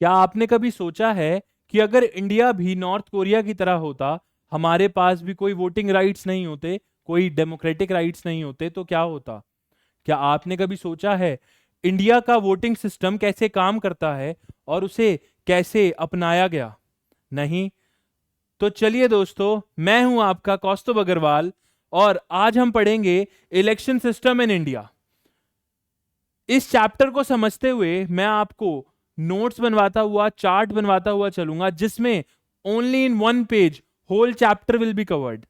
क्या आपने कभी सोचा है कि अगर इंडिया भी नॉर्थ कोरिया की तरह होता, हमारे पास भी कोई वोटिंग राइट्स नहीं होते, कोई डेमोक्रेटिक राइट्स नहीं होते, तो क्या होता? क्या आपने कभी सोचा है इंडिया का वोटिंग सिस्टम कैसे काम करता है और उसे कैसे अपनाया गया? नहीं। तो चलिए दोस्तों, मैं हूं आपका कौस्तुभ अग्रवाल और आज हम पढ़ेंगे इलेक्शन सिस्टम इन इंडिया। इस चैप्टर को समझते हुए मैं आपको नोट्स बनवाता हुआ, चार्ट बनवाता हुआ चलूंगा, जिसमें only in one page whole chapter will be covered.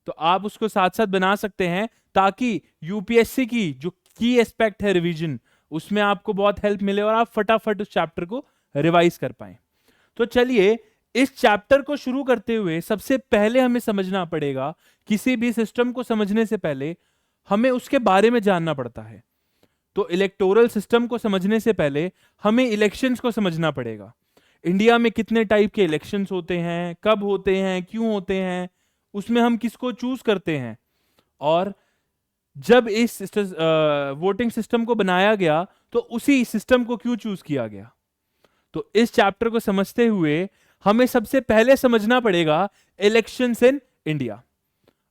तो आप उसको साथ साथ बना सकते हैं ताकि यूपीएससी की जो की एस्पेक्ट है रिवीजन, उसमें आपको बहुत हेल्प मिले और आप फटाफट उस चैप्टर को रिवाइज कर पाए। तो चलिए, इस चैप्टर को शुरू करते हुए सबसे पहले हमें समझना पड़ेगा, किसी भी सिस्टम को समझने से पहले हमें उसके बारे में जानना पड़ता है। तो इलेक्टोरल सिस्टम को समझने से पहले हमें इलेक्शंस को समझना पड़ेगा। इंडिया में कितने टाइप के इलेक्शंस होते हैं, कब होते हैं, क्यों होते हैं, उसमें हम किसको चूज करते हैं, और जब इस वोटिंग सिस्टम को बनाया गया तो उसी सिस्टम को क्यों चूज किया गया। तो इस चैप्टर को समझते हुए हमें सबसे पहले समझना पड़ेगा इलेक्शंस इन इंडिया।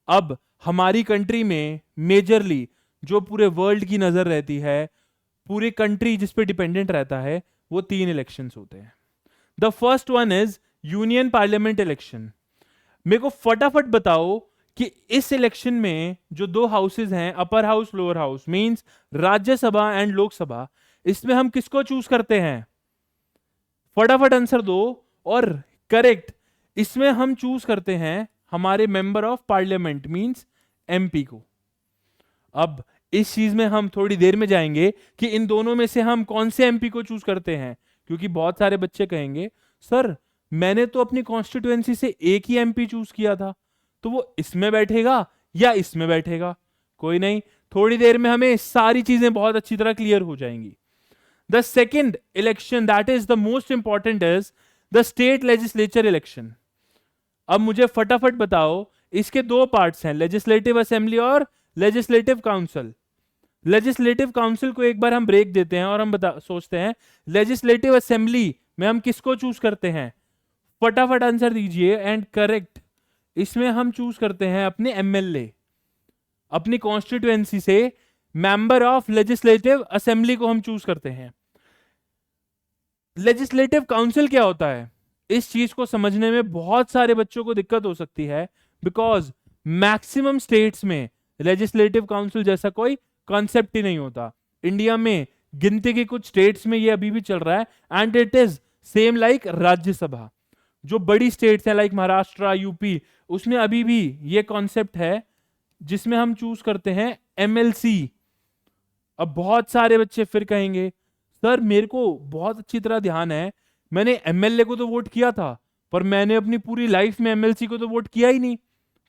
अब हमारी कंट्री में मेजरली जो पूरे वर्ल्ड की नजर रहती है, पूरी कंट्री जिस पे डिपेंडेंट रहता है, वो 3 इलेक्शंस होते हैं। The first one is union parliament election. मेरे को फटाफट बताओ कि इस इलेक्शन में जो 2 हाउसेज हैं, upper house lower house, means Rajya Sabha and Lok Sabha, इसमें हम किसको चूज करते हैं? फटाफट आंसर दो। और करेक्ट, इसमें हम चूज करते हैं हमारे member of parliament, means MP को। अब इस चीज में हम थोड़ी देर में जाएंगे कि इन दोनों में से हम कौन से एमपी को चूज करते हैं, क्योंकि बहुत सारे बच्चे कहेंगे सर मैंने तो अपनी कॉन्स्टिट्यूएंसी से एक ही एमपी चूज किया था, तो वो इसमें बैठेगा या इसमें बैठेगा? कोई नहीं, थोड़ी देर में हमें सारी चीजें बहुत अच्छी तरह क्लियर हो जाएंगी। The second election that is the most important is the state legislature election. अब मुझे फटाफट बताओ, इसके 2 पार्ट्स हैं, लेजिस्लेटिव असेंबली और लेजिस्लेटिव काउंसिल। लेजिस्लेटिव काउंसिल को एक बार हम ब्रेक देते हैं और हम सोचते हैं लेजिस्लेटिव असेंबली में हम किसको चूज करते हैं। फटाफट आंसर दीजिए। एंड करेक्ट, इसमें हम चूज करते हैं अपने एमएलए, अपनी कॉन्स्टिट्यूएंसी से मेंबर ऑफ लेजिस्लेटिव असेंबली को हम चूज करते हैं। लेजिस्लेटिव काउंसिल क्या होता है, इस चीज को समझने में बहुत सारे बच्चों को दिक्कत हो सकती है, बिकॉज मैक्सिमम स्टेट्स में लेजिस्लेटिव काउंसिल जैसा कोई कॉन्सेप्ट ही नहीं होता। इंडिया में गिनती के कुछ स्टेट्स में ये अभी भी चल रहा है, and it is same like Rajya Sabha. जो बड़ी स्टेट्स हैं लाइक महाराष्ट्र, यूपी, उसमें अभी भी ये कॉन्सेप्ट है जिसमें हम चूज करते हैं एमएलसी। अब बहुत सारे बच्चे फिर कहेंगे सर मेरे को बहुत अच्छी तरह ध्यान है, मैंने एमएलए को तो वोट किया था, पर मैंने अपनी पूरी लाइफ में एमएलसी को तो वोट किया ही नहीं।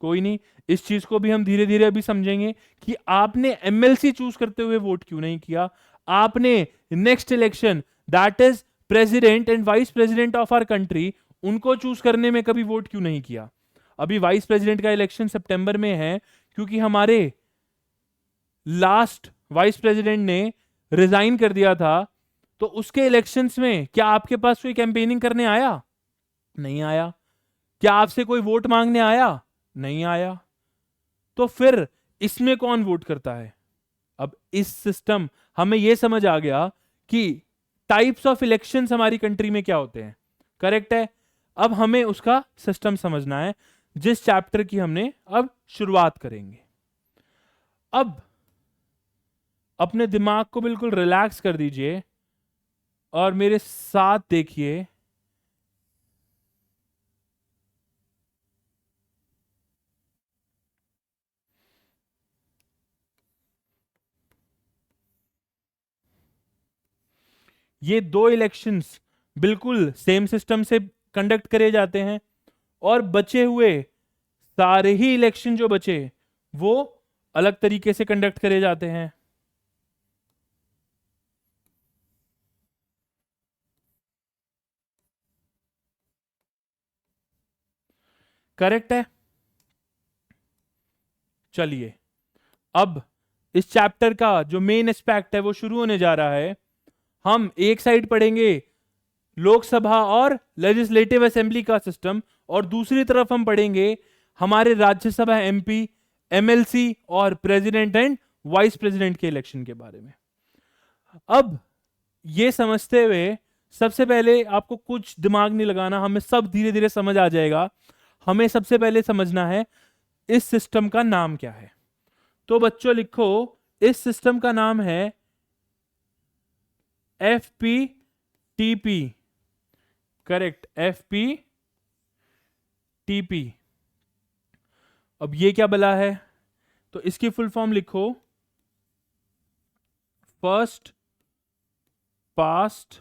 कोई नहीं, इस चीज को भी हम धीरे धीरे अभी समझेंगे कि आपने एमएलसी चूज करते हुए वोट क्यों नहीं किया। आपने next election that is president and vice president of our country, उनको चूज करने में कभी वोट क्यों नहीं किया। अभी वाइस प्रेसिडेंट का इलेक्शन सितंबर में है, क्योंकि हमारे लास्ट वाइस प्रेसिडेंट ने रिजाइन कर दिया था। तो उसके इलेक्शंस में क्या आपके पास कोई कैंपेनिंग करने आया? नहीं आया। क्या आपसे कोई वोट मांगने आया? नहीं आया। तो फिर इसमें कौन वोट करता है? अब इस सिस्टम हमें यह समझ आ गया कि टाइप्स ऑफ इलेक्शंस हमारी कंट्री में क्या होते हैं। करेक्ट है। अब हमें उसका सिस्टम समझना है, जिस चैप्टर की हमने अब शुरुआत करेंगे। अब अपने दिमाग को बिल्कुल रिलैक्स कर दीजिए और मेरे साथ देखिए। ये 2 इलेक्शंस बिल्कुल सेम सिस्टम से कंडक्ट करे जाते हैं, और बचे हुए सारे ही इलेक्शन जो बचे वो अलग तरीके से कंडक्ट करे जाते हैं। करेक्ट है। चलिए, अब इस चैप्टर का जो मेन एस्पेक्ट है वो शुरू होने जा रहा है। हम एक साइड पढ़ेंगे लोकसभा और लेजिस्लेटिव असेंबली का सिस्टम, और दूसरी तरफ हम पढ़ेंगे हमारे राज्यसभा एमपी, एमएलसी और प्रेसिडेंट एंड वाइस प्रेसिडेंट के इलेक्शन के बारे में। अब ये समझते हुए सबसे पहले आपको कुछ दिमाग नहीं लगाना, हमें सब धीरे धीरे समझ आ जाएगा। हमें सबसे पहले समझना है इस सिस्टम का नाम क्या है। तो बच्चों लिखो, इस सिस्टम का नाम है FPTP। Correct, FPTP। अब ये क्या बला है, तो इसकी फुल फॉर्म लिखो, first past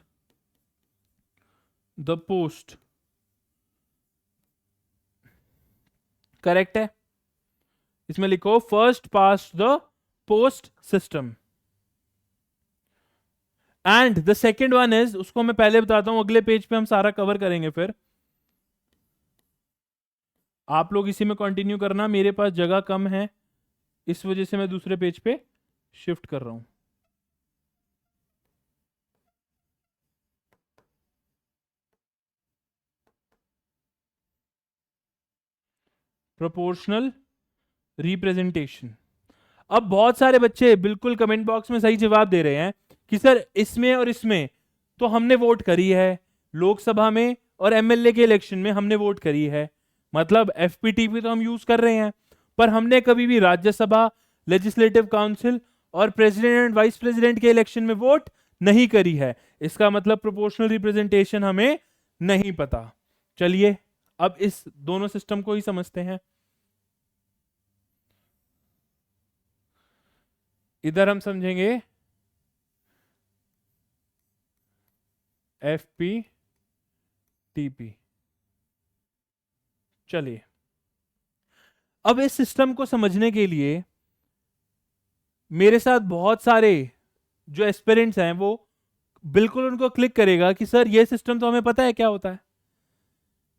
the post. Correct है, इसमें लिखो first past the post system. And the second one is, उसको मैं पहले बताता हूं, अगले पेज पे हम सारा कवर करेंगे, फिर आप लोग इसी में कंटिन्यू करना, मेरे पास जगह कम है इस वजह से मैं दूसरे पेज पे शिफ्ट कर रहा हूं। Proportional representation. अब बहुत सारे बच्चे बिल्कुल कमेंट बॉक्स में सही जवाब दे रहे हैं कि सर इसमें और इसमें तो हमने वोट करी है, लोकसभा में और एमएलए के इलेक्शन में हमने वोट करी है, मतलब एफपीटीपी तो हम यूज कर रहे हैं, पर हमने कभी भी राज्यसभा, लेजिस्लेटिव काउंसिल और प्रेसिडेंट एंड वाइस प्रेसिडेंट के इलेक्शन में वोट नहीं करी है। इसका मतलब प्रोपोर्शनल रिप्रेजेंटेशन हमें नहीं पता। चलिए अब इस दोनों सिस्टम को ही समझते हैं। इधर हम समझेंगे FPTP। चलिए, अब इस सिस्टम को समझने के लिए मेरे साथ बहुत सारे जो एस्पिरेंट्स हैं वो बिल्कुल उनको क्लिक करेगा कि सर ये सिस्टम तो हमें पता है क्या होता है,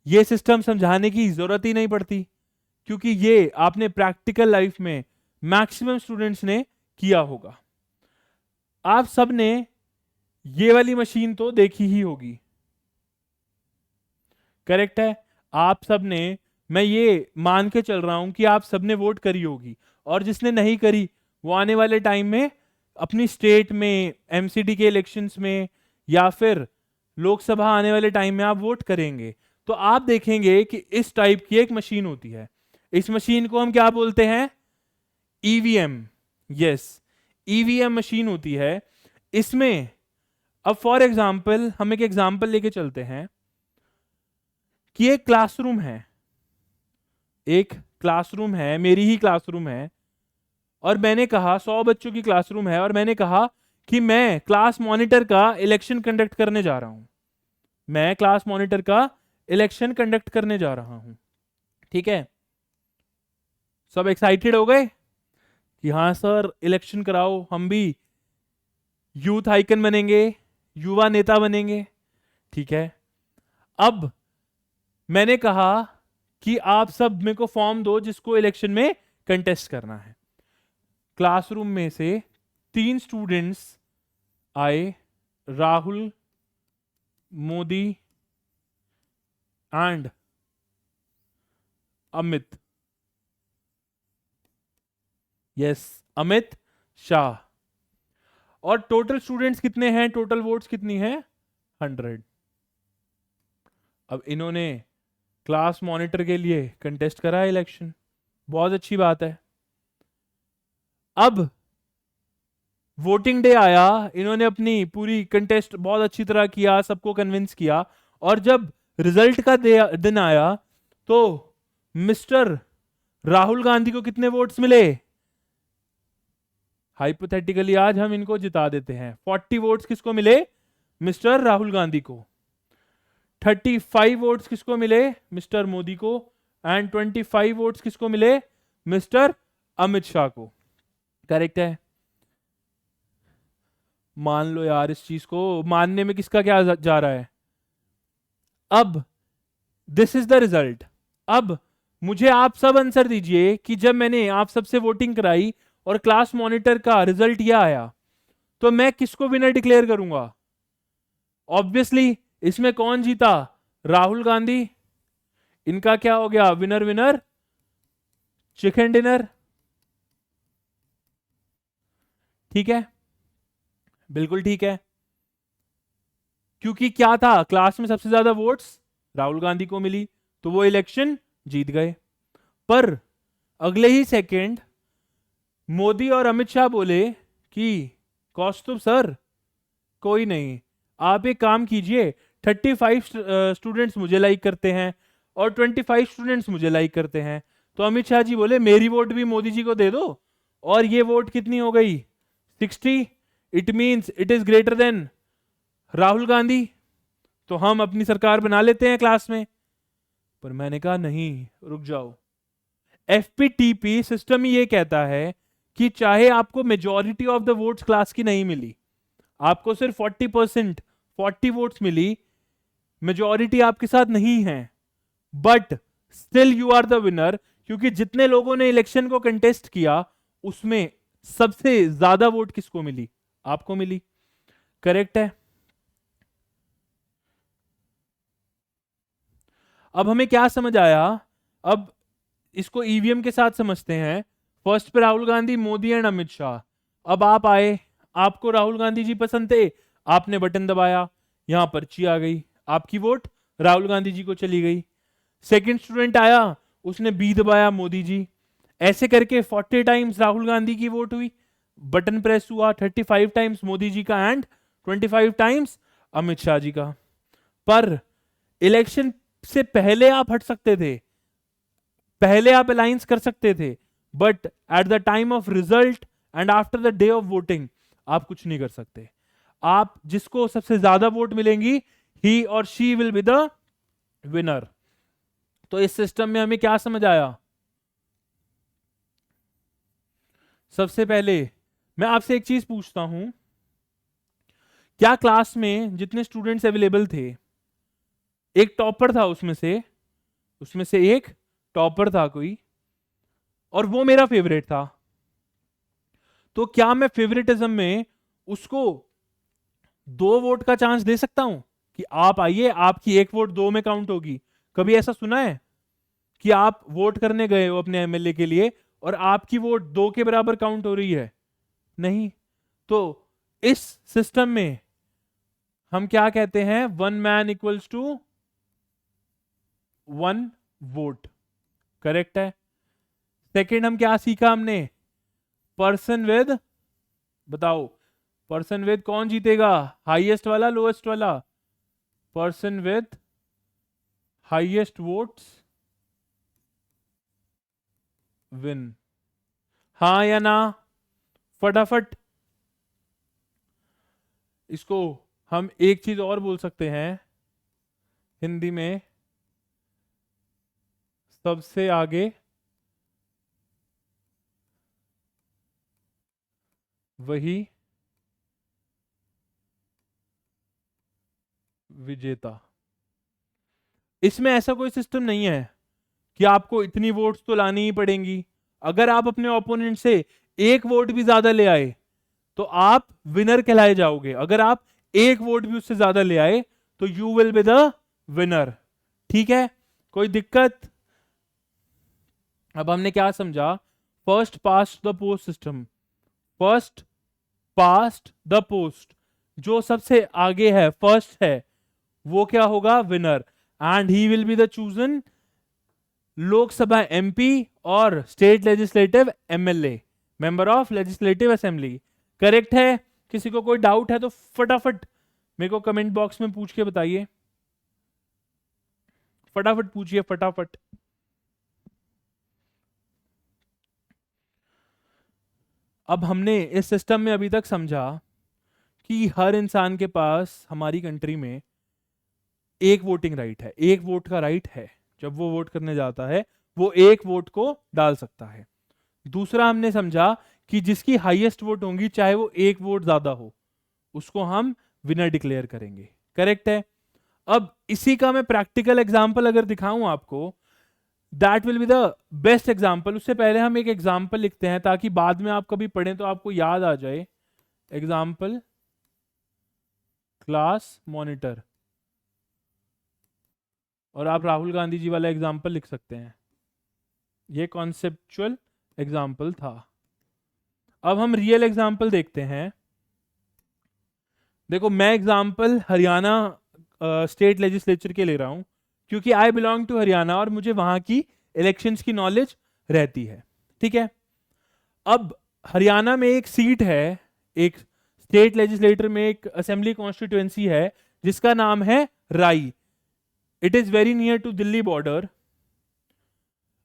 ये सिस्टम समझाने की जरूरत ही नहीं पड़ती, क्योंकि ये आपने प्रैक्टिकल लाइफ में मैक्सिमम स्टूडेंट्स ने किया होगा। आप सब ने ये वाली मशीन तो देखी ही होगी, करेक्ट है? आप सब ने, मैं ये मान के चल रहा हूं कि आप सब ने वोट करी होगी, और जिसने नहीं करी वो आने वाले टाइम में अपनी स्टेट में एमसीडी के इलेक्शंस में या फिर लोकसभा आने वाले टाइम में आप वोट करेंगे। तो आप देखेंगे कि इस टाइप की एक मशीन होती है, इस मशीन को हम क्या बोलते हैं? ईवीएम। यस, ईवीएम मशीन होती है। इसमें अब फॉर एग्जाम्पल हम एक एग्जाम्पल लेके चलते हैं कि एक क्लासरूम है, एक क्लासरूम है, मेरी ही क्लासरूम है, और मैंने कहा 100 बच्चों की क्लासरूम है, और मैंने कहा कि मैं क्लास मॉनिटर का इलेक्शन कंडक्ट करने जा रहा हूं, मैं क्लास मॉनिटर का इलेक्शन कंडक्ट करने जा रहा हूं। ठीक है, सब एक्साइटेड हो गए कि हाँ सर इलेक्शन कराओ, हम भी यूथ आइकन बनेंगे, युवा नेता बनेंगे। ठीक है, अब मैंने कहा कि आप सब मेरे को फॉर्म दो जिसको इलेक्शन में कंटेस्ट करना है। क्लासरूम में से 3 स्टूडेंट्स आए, राहुल, मोदी एंड अमित। यस, अमित शाह। और टोटल स्टूडेंट्स कितने हैं, टोटल वोट्स कितनी है? 100। अब इन्होंने क्लास मॉनिटर के लिए कंटेस्ट करा है इलेक्शन, बहुत अच्छी बात है। अब वोटिंग डे आया, इन्होंने अपनी पूरी कंटेस्ट बहुत अच्छी तरह किया, सबको कन्विंस किया, और जब रिजल्ट का दिन आया तो मिस्टर राहुल गांधी को कितने वोट्स मिले? हाइपोथेटिकली आज हम इनको जिता देते हैं। 40 वोट्स किसको मिले? मिस्टर राहुल गांधी को। 35 वोट्स किसको मिले? मिस्टर मोदी को। एंड 25 वोट्स किसको मिले? मिस्टर अमित शाह को। करेक्ट है? मान लो यार, इस चीज को मानने में किसका क्या जा रहा है? अब दिस इज द रिजल्ट। अब मुझे आप सब आंसर दीजिए कि जब मैंने आप सबसे वोटिंग कराई और क्लास मॉनिटर का रिजल्ट यह आया, तो मैं किसको विनर डिक्लेयर करूंगा? ऑब्वियसली इसमें कौन जीता? राहुल गांधी। इनका क्या हो गया? Winner winner chicken dinner. ठीक है, बिल्कुल ठीक है, क्योंकि क्या था, क्लास में सबसे ज्यादा वोट्स राहुल गांधी को मिली, तो वो इलेक्शन जीत गए। पर अगले ही सेकंड मोदी और अमित शाह बोले कि कौस्तुभ सर, कोई नहीं, आप एक काम कीजिए, 35 स्टूडेंट्स मुझे लाइक करते हैं और 25 स्टूडेंट्स मुझे लाइक करते हैं। तो अमित शाह जी बोले मेरी वोट भी मोदी जी को दे दो, और ये वोट कितनी हो गई? 60। It means it is greater then Rahul Gandhi, तो हम अपनी सरकार बना लेते हैं क्लास में। पर मैंने कहा नहीं, रुक जाओ। एफपीटीपी सिस्टम ही ये कहता है कि चाहे आपको majority of the votes class की नहीं मिली, आपको सिर्फ 40%, 40 वोट्स मिली, मेजॉरिटी आपके साथ नहीं है, but still you are the winner, क्योंकि जितने लोगों ने इलेक्शन को कंटेस्ट किया उसमें सबसे ज्यादा वोट किसको मिली? आपको मिली। करेक्ट है। अब हमें क्या समझ आया? अब इसको ईवीएम के साथ समझते हैं। फर्स्ट पे राहुल गांधी, मोदी एंड अमित शाह। अब आप आए, आपको राहुल गांधी जी पसंद थे, आपने बटन दबाया, यहां पर्ची आ गई, आपकी वोट राहुल गांधी जी को चली गई। सेकंड स्टूडेंट आया, उसने बी दबाया, मोदी जी। ऐसे करके 40 टाइम्स राहुल गांधी की वोट हुई, बटन प्रेस हुआ, 35 टाइम्स मोदी जी का एंड 25 टाइम्स अमित शाह जी का। पर इलेक्शन से पहले आप हट सकते थे, पहले आप अलायंस कर सकते थे, but at the time of result and after the day of voting आप कुछ नहीं कर सकते। आप जिसको सबसे ज्यादा वोट मिलेंगी, ही और she will be the winner. तो इस सिस्टम में हमें क्या समझ आया? सबसे पहले मैं आपसे एक चीज पूछता हूं, क्या क्लास में जितने स्टूडेंट्स अवेलेबल थे, एक टॉपर था उसमें से एक टॉपर था कोई, और वो मेरा फेवरेट था, तो क्या मैं फेवरेटिज्म में उसको 2 वोट का चांस दे सकता हूं कि आप आइए, आपकी एक वोट 2 में काउंट होगी? कभी ऐसा सुना है कि आप वोट करने गए हो अपने एमएलए के लिए और आपकी वोट 2 के बराबर काउंट हो रही है? नहीं। तो इस सिस्टम में हम क्या कहते हैं? 1 man equals to 1 vote. Correct है। सेकंड हम क्या सीखा हमने? पर्सन विद, बताओ, पर्सन विद कौन जीतेगा? हाईएस्ट वाला, लोएस्ट वाला? Person with highest votes win. हाँ या ना? फटाफट। इसको हम एक चीज और बोल सकते हैं हिंदी में, सबसे आगे वही विजेता। इसमें ऐसा कोई सिस्टम नहीं है कि आपको इतनी वोट्स तो लानी ही पड़ेंगी। अगर आप अपने ओपोनेंट से 1 वोट भी ज्यादा ले आए तो आप विनर कहलाए जाओगे। अगर आप 1 वोट भी उससे ज्यादा ले आए तो you will be the winner. ठीक है, कोई दिक्कत? अब हमने क्या समझा? First past the post system. First past the post, जो सबसे आगे है, फर्स्ट है, वो क्या होगा? Winner. And he will be the chosen Lok Sabha MP और state legislative MLA, member of legislative assembly. Correct है। किसी को कोई डाउट है तो फटाफट मेरे को कमेंट बॉक्स में पूछ के बताइए, फटाफट पूछिए, फटाफट। अब हमने इस सिस्टम में अभी तक समझा कि हर इंसान के पास हमारी कंट्री में एक वोटिंग राइट है, 1 वोट का राइट है। जब वो वोट करने जाता है वो 1 वोट को डाल सकता है। दूसरा हमने समझा कि जिसकी हाईएस्ट वोट होंगी, चाहे वो 1 वोट ज्यादा हो, उसको हम विनर डिक्लेयर करेंगे। करेक्ट है। अब इसी का मैं प्रैक्टिकल एग्जांपल अगर दिखाऊं आपको, that will be the best example. उससे पहले हम एक एग्जांपल लिखते हैं ताकि बाद में आप कभी पढ़ें तो आपको याद आ जाए। Example, class monitor. और आप राहुल गांधी जी वाला एग्जाम्पल लिख सकते हैं। ये कॉन्सेप्चुअल एग्जाम्पल था। अब हम रियल एग्जाम्पल देखते हैं। देखो मैं एग्जाम्पल हरियाणा स्टेट लेजिस्लेचर के ले रहा हूं, क्योंकि आई बिलोंग टू हरियाणा और मुझे वहां की इलेक्शंस की नॉलेज रहती है। ठीक है, अब हरियाणा में एक सीट है, एक स्टेट लेजिस्लेटर में एक असेंबली कॉन्स्टिट्यूएंसी है जिसका नाम है Rai. It is very near to Delhi border.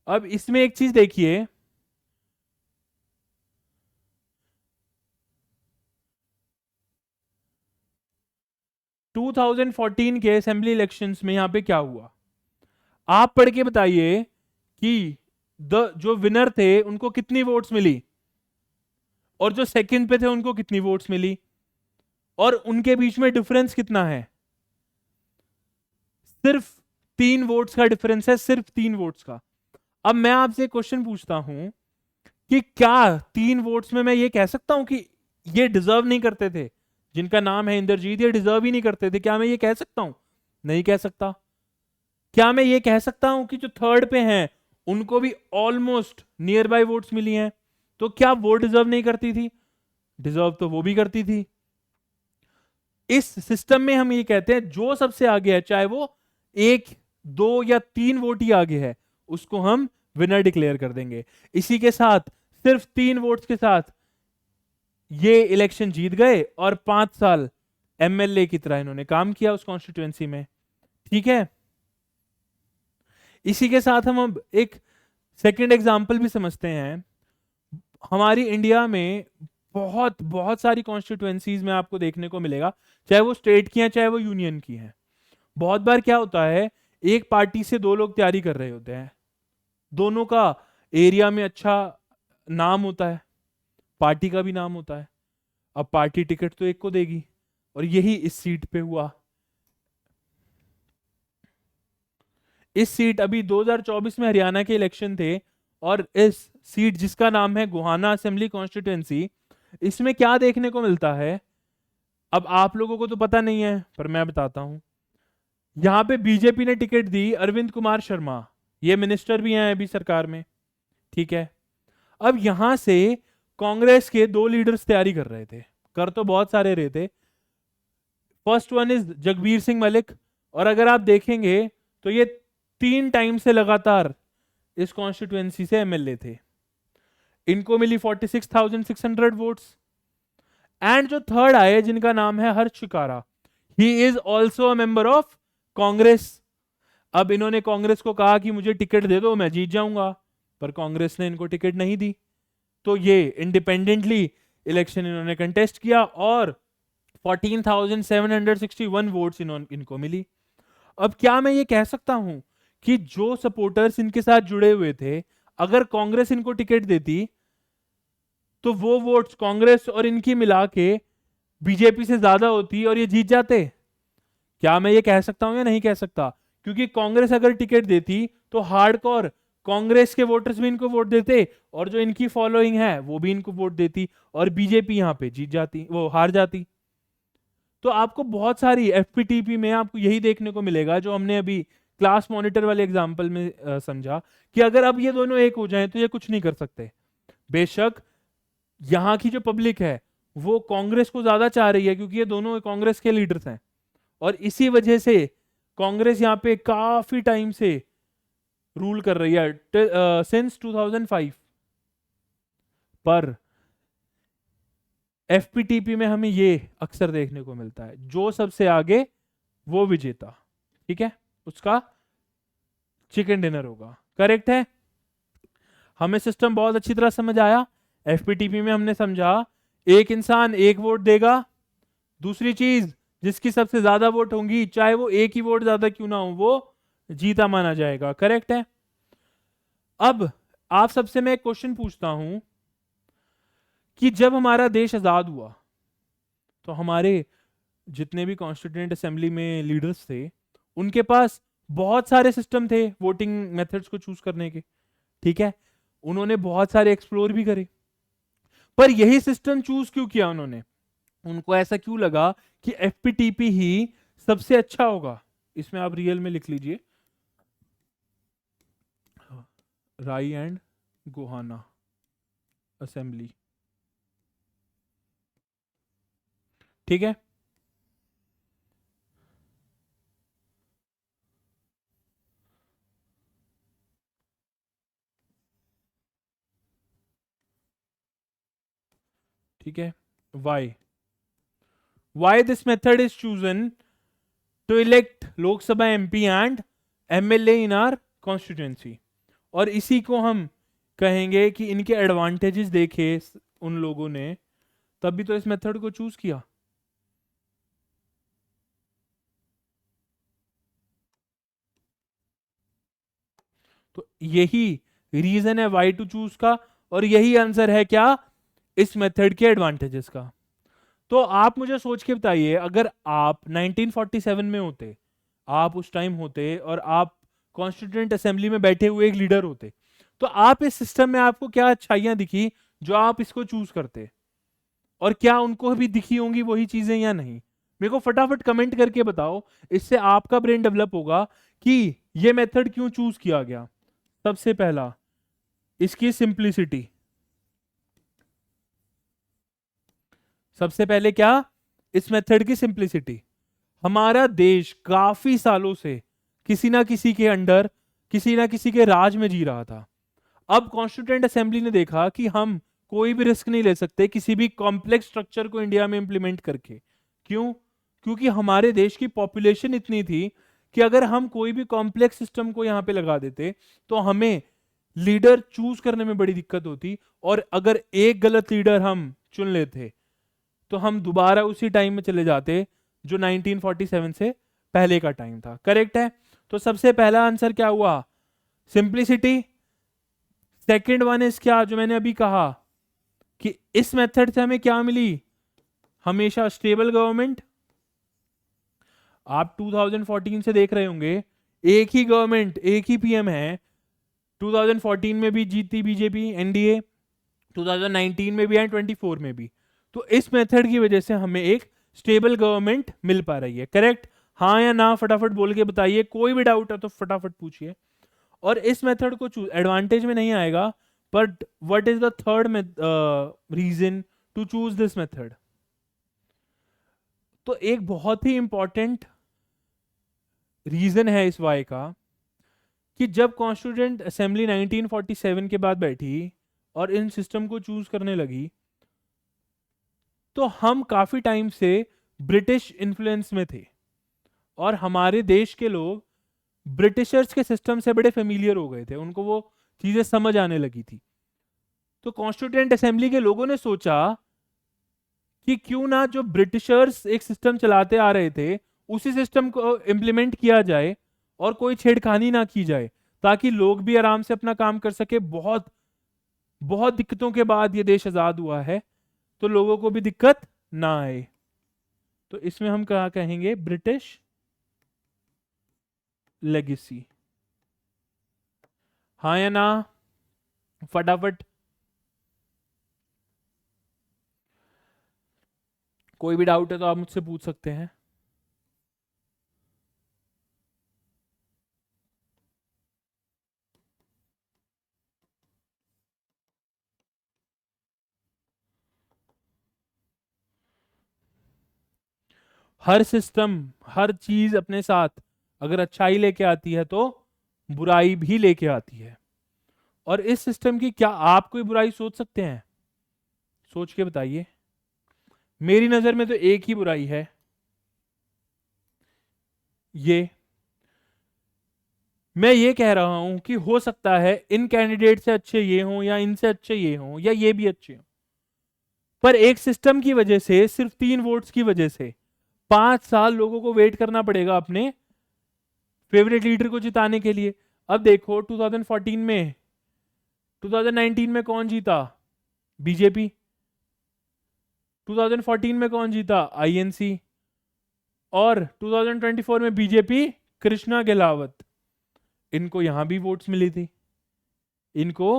अब इसमें एक चीज देखिए, टू 2014 के असेंबली इलेक्शंस में यहां पे क्या हुआ, आप पढ़ के बताइए कि जो विनर थे उनको कितनी वोट्स मिली और जो सेकंड पे थे उनको कितनी वोट्स मिली, और उनके बीच में डिफरेंस कितना है। सिर्फ 3 वोट्स का डिफरेंस है, सिर्फ 3 वोट्स का। अब मैं आपसे क्वेश्चन पूछता हूं कि क्या 3 वोट्स में मैं ये कह सकता हूं कि ये डिजर्व नहीं करते थे, जिनका नाम है इंद्रजीत, ये डिजर्व ही नहीं करते थे? क्या मैं ये कह सकता हूं? नहीं कह सकता। क्या मैं ये कह सकता हूं कि जो थर्ड पे हैं उनको भी ऑलमोस्ट नियर बाय वोट्स मिली हैं, तो क्या वो डिजर्व नहीं करती थी? डिजर्व तो वो भी करती थी। इस सिस्टम में हम ये कहते हैं जो सबसे आगे है, चाहे वो 1, 2 या 3 वोट ही आगे है, उसको हम विनर डिक्लेयर कर देंगे। इसी के साथ सिर्फ 3 वोट्स के साथ ये इलेक्शन जीत गए और 5 साल एमएलए की तरह इन्होंने काम किया उस कॉन्स्टिट्यूएंसी में। ठीक है, इसी के साथ हम अब एक सेकंड एग्जांपल भी समझते हैं। हमारी इंडिया में बहुत बहुत सारी कॉन्स्टिट्यूएंसीज में आपको देखने को मिलेगा, चाहे वो स्टेट की हैं चाहे वो यूनियन की हैं। बहुत बार क्या होता है, एक पार्टी से 2 लोग तैयारी कर रहे होते हैं, दोनों का एरिया में अच्छा नाम होता है, पार्टी का भी नाम होता है। अब पार्टी टिकट तो एक को देगी, और यही इस सीट पे हुआ। इस सीट अभी 2024 में हरियाणा के इलेक्शन थे, और इस सीट जिसका नाम है गोहाना असेंबली कॉन्स्टिट्यूएंसी, इसमें क्या देखने को मिलता है, अब आप लोगों को तो पता नहीं है पर मैं बताता हूं। यहां पे बीजेपी ने टिकट दी अरविंद कुमार शर्मा, ये मिनिस्टर भी हैं अभी सरकार में। ठीक है, अब यहां से कांग्रेस के 2 लीडर्स तैयारी कर रहे थे, कर तो बहुत सारे रहे थे। First one is Jagbir Singh Malik, और अगर आप देखेंगे तो ये 3 टाइम से लगातार इस कॉन्स्टिट्यूएंसी से एमएलए थे। इनको मिली 46,600 वोट्स। एंड जो थर्ड आए जिनका नाम है Harsh Shikara, he is also a member of Congress. अब इन्होंने कांग्रेस को कहा कि मुझे टिकट दे दो मैं जीत जाऊंगा, पर कांग्रेस ने इनको टिकट नहीं दी, तो ये इंडिपेंडेंटली इलेक्शन इन्होंने कंटेस्ट किया और 14,761 वोट्स इनको मिली। अब क्या मैं ये कह सकता हूं कि जो सपोर्टर्स इनके साथ जुड़े हुए थे, अगर कांग्रेस इनको टिकट देती तो वो वोट्स कांग्रेस और इनकी मिला के बीजेपी से ज्यादा होती और ये जीत जाते? क्या मैं ये कह सकता हूं या नहीं कह सकता? क्योंकि कांग्रेस अगर टिकट देती तो हार्डकोर कांग्रेस के वोटर्स भी इनको वोट देते, और जो इनकी फॉलोइंग है वो भी इनको वोट देती, और बीजेपी यहां पे जीत जाती, वो हार जाती। तो आपको बहुत सारी एफपीटीपी में आपको यही देखने को मिलेगा जो हमने अभी क्लास मॉनिटर वाले एग्जाम्पल में समझा, कि अगर अब ये दोनों एक हो जाएं तो ये कुछ नहीं कर सकते। बेशक यहां की जो पब्लिक है वो कांग्रेस को ज्यादा चाह रही है, क्योंकि ये दोनों कांग्रेस के लीडर्स हैं, और इसी वजह से कांग्रेस यहां पे काफी टाइम से रूल कर रही है, सिंस 2005। पर एफपीटीपी में हमें ये अक्सर देखने को मिलता है, जो सबसे आगे वो विजेता। ठीक है, उसका चिकन डिनर होगा। करेक्ट है, हमें सिस्टम बहुत अच्छी तरह समझ आया। एफपीटीपी में हमने समझा एक इंसान एक वोट देगा, दूसरी चीज जिसकी सबसे ज्यादा वोट होंगी, चाहे वो एक ही वोट ज्यादा क्यों ना हो, वो जीता माना जाएगा। करेक्ट है। अब आप सबसे मैं एक क्वेश्चन पूछता हूं कि जब हमारा देश आजाद हुआ तो हमारे जितने भी कॉन्स्टिट्यूएंट असेंबली में लीडर्स थे उनके पास बहुत सारे सिस्टम थे वोटिंग मेथड्स को चूज करने के। ठीक है, उन्होंने बहुत सारे एक्सप्लोर भी करे, पर यही सिस्टम चूज क्यों किया उन्होंने? उनको ऐसा क्यों लगा कि एफपीटीपी ही सबसे अच्छा होगा? इसमें आप रियल में लिख लीजिए, राई एंड गोहाना असेंबली। ठीक है, ठीक है। Why why this method is chosen to elect Lok Sabha MP and MLA in our constituency. और इसी को हम कहेंगे कि इनके एडवांटेजेस देखे उन लोगों ने, तब भी तो इस मेथड को चूज किया। तो यही रीजन है वाई टू चूज का, और यही आंसर है क्या इस मेथड के एडवांटेजेस का। तो आप मुझे सोच के बताइए, अगर आप 1947 में होते, आप उस टाइम होते और आप कॉन्स्टिट्यूएंट असेंबली में बैठे हुए एक लीडर होते, तो आप इस सिस्टम में आपको क्या अच्छाइयां दिखी जो आप इसको चूज करते, और क्या उनको भी दिखी होंगी वही चीजें या नहीं? मेरे को फटाफट कमेंट करके बताओ, इससे आपका ब्रेन डेवलप होगा कि ये मेथड क्यों चूज किया गया। सबसे पहला, इसकी सिंप्लिसिटी। सबसे पहले क्या, इस मेथड की सिंप्लिसिटी। हमारा देश काफी सालों से किसी ना किसी के अंडर, किसी ना किसी के राज में जी रहा था। अब कॉन्स्टिट्यूएंट असेंबली ने देखा कि हम कोई भी रिस्क नहीं ले सकते किसी भी कॉम्प्लेक्स स्ट्रक्चर को इंडिया में इंप्लीमेंट करके। क्यों? क्योंकि हमारे देश की पॉपुलेशन इतनी थी कि अगर हम कोई भी कॉम्प्लेक्स सिस्टम को यहां पे लगा देते तो हमें लीडर चूज करने में बड़ी दिक्कत होती, और अगर एक गलत लीडर हम चुन लेते तो हम दोबारा उसी टाइम में चले जाते जो 1947 से पहले का टाइम था। करेक्ट है? तो सबसे पहला आंसर क्या हुआ, सिंप्लिसिटी। सेकेंड वन इज क्या, जो मैंने अभी कहा कि इस मेथड से हमें क्या मिली, हमेशा स्टेबल गवर्नमेंट। आप 2014 से देख रहे होंगे, एक ही गवर्नमेंट, एक ही पीएम है। 2014 में भी जीती बीजेपी एनडीए, 2019 में भी एंड 24 में भी। तो इस मेथड की वजह से हमें एक स्टेबल गवर्नमेंट मिल पा रही है। करेक्ट? हाँ या ना फटाफट बोल के बताइए, कोई भी डाउट है तो फटाफट पूछिए। और इस मेथड को चूज, एडवांटेज में नहीं आएगा, but what is the third reason to choose this method? तो एक बहुत ही इंपॉर्टेंट रीजन है इस वाई का, कि जब कॉन्स्टिट्यूएंट असेंबली 1947 के बाद बैठी और इन सिस्टम को चूज करने लगी, तो हम काफी टाइम से ब्रिटिश इन्फ्लुएंस में थे, और हमारे देश के लोग ब्रिटिशर्स के सिस्टम से बड़े फेमिलियर हो गए थे, उनको वो चीजें समझ आने लगी थी। तो कॉन्स्टिट्यूएंट असेंबली के लोगों ने सोचा कि क्यों ना जो ब्रिटिशर्स एक सिस्टम चलाते आ रहे थे उसी सिस्टम को इंप्लीमेंट किया जाए, और कोई छेड़खानी ना की जाए, ताकि लोग भी आराम से अपना काम कर सके। बहुत बहुत दिक्कतों के बाद ये देश आजाद हुआ है, तो लोगों को भी दिक्कत ना आए। तो इसमें हम क्या कहेंगे, ब्रिटिश लेगेसी। हाँ या ना फटाफट, कोई भी डाउट है तो आप मुझसे पूछ सकते हैं। हर सिस्टम, हर चीज अपने साथ अगर अच्छाई लेके आती है तो बुराई भी लेके आती है। और इस सिस्टम की क्या आप कोई बुराई सोच सकते हैं? सोच के बताइए। मेरी नजर में तो एक ही बुराई है, ये मैं ये कह रहा हूं कि हो सकता है इन कैंडिडेट से अच्छे ये हों या इनसे अच्छे ये हों या ये भी अच्छे हों, पर एक सिस्टम की वजह से, सिर्फ 3 वोट्स की वजह से 5 साल लोगों को वेट करना पड़ेगा अपने फेवरेट लीडर को जिताने के लिए। अब देखो 2014 में, 2019 में कौन जीता? बीजेपी। 2014 में कौन जीता? आईएनसी। और 2024 में बीजेपी कृष्णा गहलावत। इनको यहां भी वोट्स मिली थी, इनको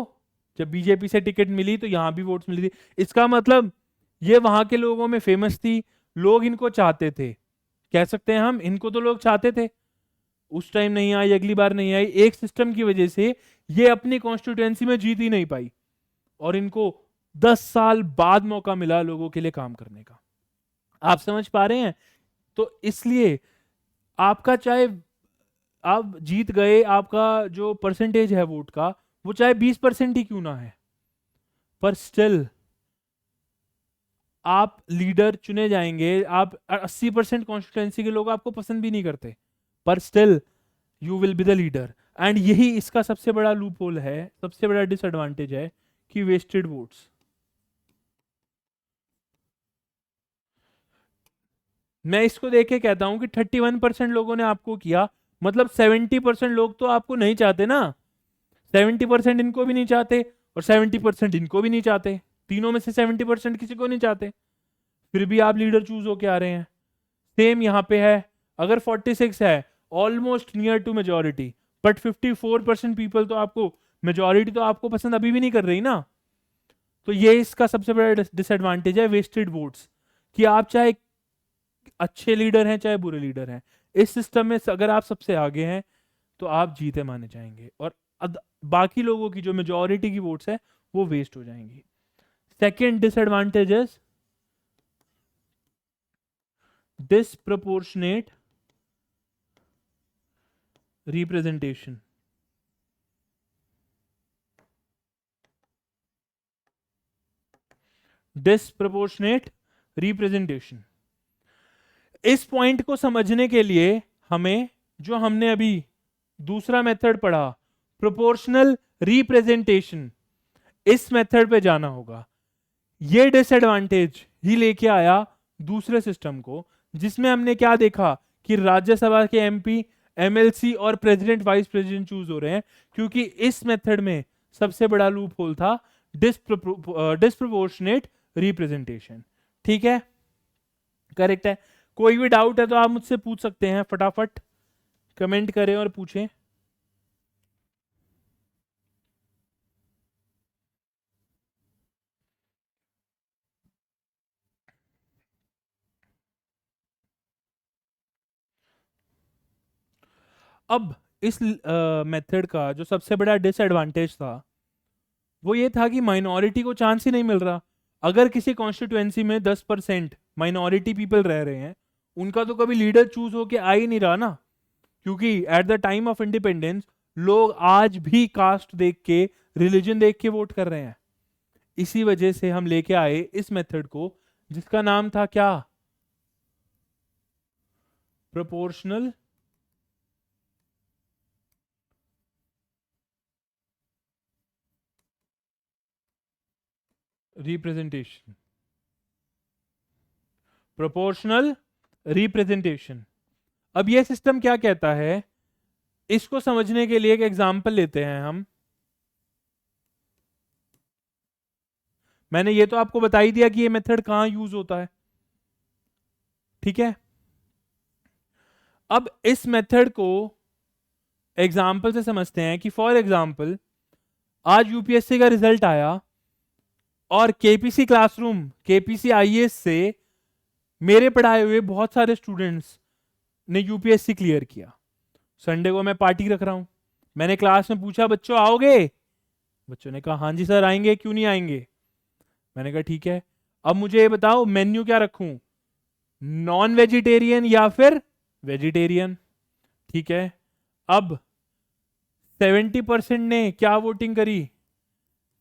जब बीजेपी से टिकट मिली तो यहां भी वोट्स मिली थी। इसका मतलब ये वहां के लोगों में फेमस थी, लोग इनको चाहते थे, कह सकते हैं हम इनको तो लोग चाहते थे। उस टाइम नहीं आई, अगली बार नहीं आई, एक सिस्टम की वजह से ये अपनी कॉन्स्टिट्यूएंसी में जीत ही नहीं पाई और इनको 10 साल बाद मौका मिला लोगों के लिए काम करने का। आप समझ पा रहे हैं? तो इसलिए आपका चाहे आप जीत गए, आपका जो परसेंटेज है वोट का वो चाहे 20% ही क्यों ना है, पर स्टिल आप लीडर चुने जाएंगे। आप 80% कॉन्स्टिट्यूएंसी के लोग आपको पसंद भी नहीं करते, पर still you will be the leader. And यही इसका सबसे बड़ा लूप होल है, सबसे बड़ा डिसएडवांटेज है कि वेस्टेड वोट्स। मैं इसको देख के कहता हूं कि 31% लोगों ने आपको किया, मतलब 70% लोग तो आपको नहीं चाहते ना। 70% इनको भी नहीं चाहते और 70% इनको भी नहीं चाहते, तीनों में से 70% किसी को नहीं चाहते, फिर भी आप लीडर चूज होके आ रहे हैं। सेम यहाँ पे है, अगर 46 है, almost near to majority, but 54% people तो आपको, मेजोरिटी तो आपको पसंद अभी भी नहीं कर रही ना। तो ये इसका सबसे बड़ा डिसएडवांटेज है वेस्टेड वोट्स, कि आप चाहे अच्छे लीडर हैं चाहे बुरे लीडर हैं, इस सिस्टम में अगर आप सबसे आगे हैं तो आप जीते माने जाएंगे और बाकी लोगों की जो मेजोरिटी की वोट्स है वो वेस्ट हो जाएंगी। Second disadvantage is disproportionate representation. Disproportionate representation, इस पॉइंट को समझने के लिए हमें जो हमने अभी दूसरा मेथड पढ़ा, प्रोपोर्शनल रिप्रेजेंटेशन, इस मेथड पे जाना होगा। ये डिसएडवांटेज ही लेके आया दूसरे सिस्टम को, जिसमें हमने क्या देखा कि राज्यसभा के एमपी, एमएलसी और प्रेसिडेंट वाइस प्रेसिडेंट चूज हो रहे हैं, क्योंकि इस मेथड में सबसे बड़ा लूप होल था डिस्प्रोपोर्शनेट रिप्रेजेंटेशन। ठीक है, करेक्ट है। कोई भी डाउट है तो आप मुझसे पूछ सकते हैं, फटाफट कमेंट करें और पूछें। अब इस मेथड का जो सबसे बड़ा डिसएडवांटेज था वो ये था कि माइनॉरिटी को चांस ही नहीं मिल रहा। अगर किसी कॉन्स्टिट्यूएंसी में 10% माइनॉरिटी पीपल रह रहे हैं, उनका तो कभी लीडर चूज होके आ ही नहीं रहा ना, क्योंकि at the time of independence लोग आज भी कास्ट देख के, रिलीजन देख के वोट कर रहे हैं। इसी वजह से हम लेके आए इस मेथड को, जिसका नाम था क्या, प्रोपोर्शनल रिप्रेजेंटेशन। Proportional representation. अब यह सिस्टम क्या कहता है, इसको समझने के लिए एक एग्जांपल लेते हैं हम। मैंने ये तो आपको बता ही दिया कि ये मेथड कहां यूज होता है, ठीक है। अब इस मेथड को एग्जाम्पल से समझते हैं कि फॉर एग्जाम्पल आज यूपीएससी का रिजल्ट आया और केपीसी क्लासरूम, केपीसी आईएएस से मेरे पढ़ाए हुए बहुत सारे स्टूडेंट्स ने यूपीएससी क्लियर किया। संडे को मैं पार्टी रख रहा हूं, मैंने क्लास में पूछा बच्चों आओगे, बच्चों ने कहा हाँ जी सर आएंगे, क्यों नहीं आएंगे। मैंने कहा ठीक है, अब मुझे ये बताओ मेन्यू क्या रखूं, नॉन वेजिटेरियन या फिर वेजिटेरियन। ठीक है, अब 70% ने क्या वोटिंग करी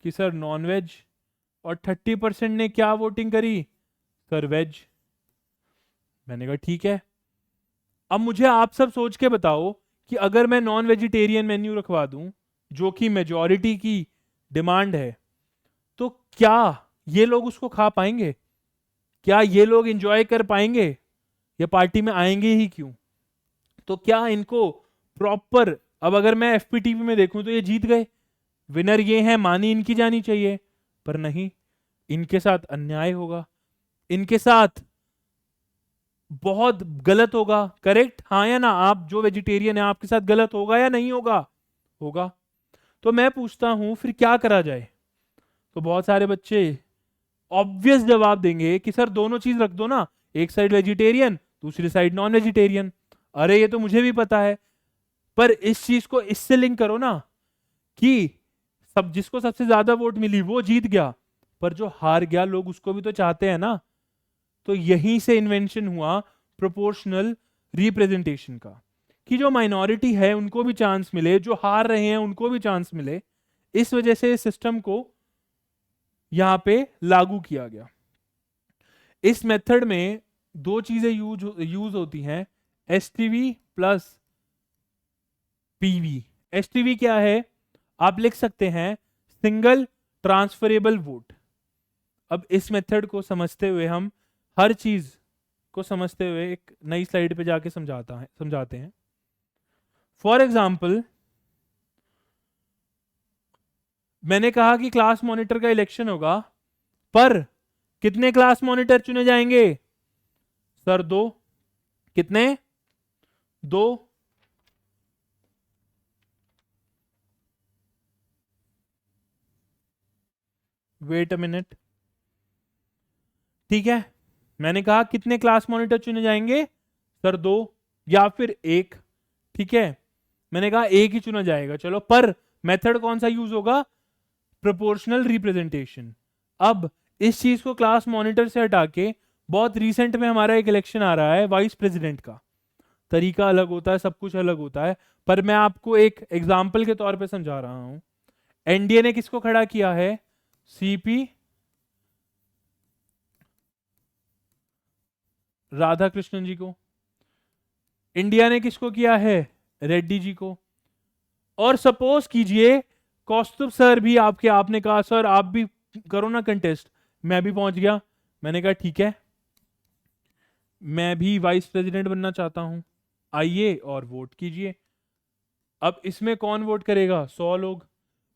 कि सर नॉन वेज, और 30% ने क्या वोटिंग करी, सर वेज। मैंने कहा ठीक है, अब मुझे आप सब सोच के बताओ कि अगर मैं नॉन वेजिटेरियन मेन्यू रखवा दूं, जो कि मेजॉरिटी की डिमांड है, तो क्या ये लोग उसको खा पाएंगे, क्या ये लोग एंजॉय कर पाएंगे, या पार्टी में आएंगे ही क्यों। तो क्या इनको प्रॉपर, अब अगर मैं एफपीटीवी में देखूं तो ये जीत गए, विनर ये हैं, मानी इनकी जानी चाहिए, पर नहीं, इनके साथ अन्याय होगा, इनके साथ बहुत गलत होगा। करेक्ट, हाँ या ना, आप जो वेजिटेरियन है आपके साथ गलत होगा या नहीं होगा, होगा। तो मैं पूछता हूं फिर क्या करा जाए। तो बहुत सारे बच्चे ऑब्वियस जवाब देंगे कि सर दोनों चीज रख दो ना, एक साइड वेजिटेरियन दूसरी साइड नॉन वेजिटेरियन। अरे ये तो मुझे भी पता है, पर इस चीज को इससे लिंक करो ना कि सब जिसको सबसे ज्यादा वोट मिली वो जीत गया, पर जो हार गया लोग उसको भी तो चाहते हैं ना। तो यहीं से इन्वेंशन हुआ प्रोपोर्शनल रिप्रेजेंटेशन का, कि जो माइनॉरिटी है उनको भी चांस मिले, जो हार रहे हैं उनको भी चांस मिले। इस वजह से सिस्टम को यहां पे लागू किया गया। इस मेथड में दो चीजें यूज होती हैं, एसटीवी प्लस पीवी। एसटीवी क्या है? आप लिख सकते हैं सिंगल ट्रांसफरेबल वोट। अब इस मेथड को समझते हुए हम हर चीज को समझते हुए एक नई स्लाइड पे जाके समझाते हैं। फॉर एग्जाम्पल, मैंने कहा कि क्लास मॉनिटर का इलेक्शन होगा, पर कितने क्लास मॉनिटर चुने जाएंगे? सर दो। कितने? दो। Wait a minute. ठीक है, मैंने कहा कितने क्लास मॉनिटर चुने जाएंगे? सर दो या फिर एक। ठीक है, मैंने कहा एक ही चुना जाएगा, चलो, पर मेथड कौन सा यूज होगा? Proportional representation. अब इस चीज को क्लास मॉनिटर से हटा के बहुत रिसेंट में हमारा एक इलेक्शन आ रहा है वाइस प्रेसिडेंट का। तरीका अलग होता है, सब कुछ अलग होता है, पर मैं आपको एक एग्जाम्पल के तौर पे समझा रहा हूं। एनडीए ने किसको खड़ा किया है? सीपी राधा कृष्णन जी को। इंडिया ने किसको किया है? रेड्डी जी को। और सपोज कीजिए कौस्तुभ सर भी आपने कहा सर आप भी करो ना कंटेस्ट, मैं भी पहुंच गया, मैंने कहा ठीक है, मैं भी वाइस प्रेसिडेंट बनना चाहता हूं, आइए और वोट कीजिए। अब इसमें कौन वोट करेगा? 100 लोग।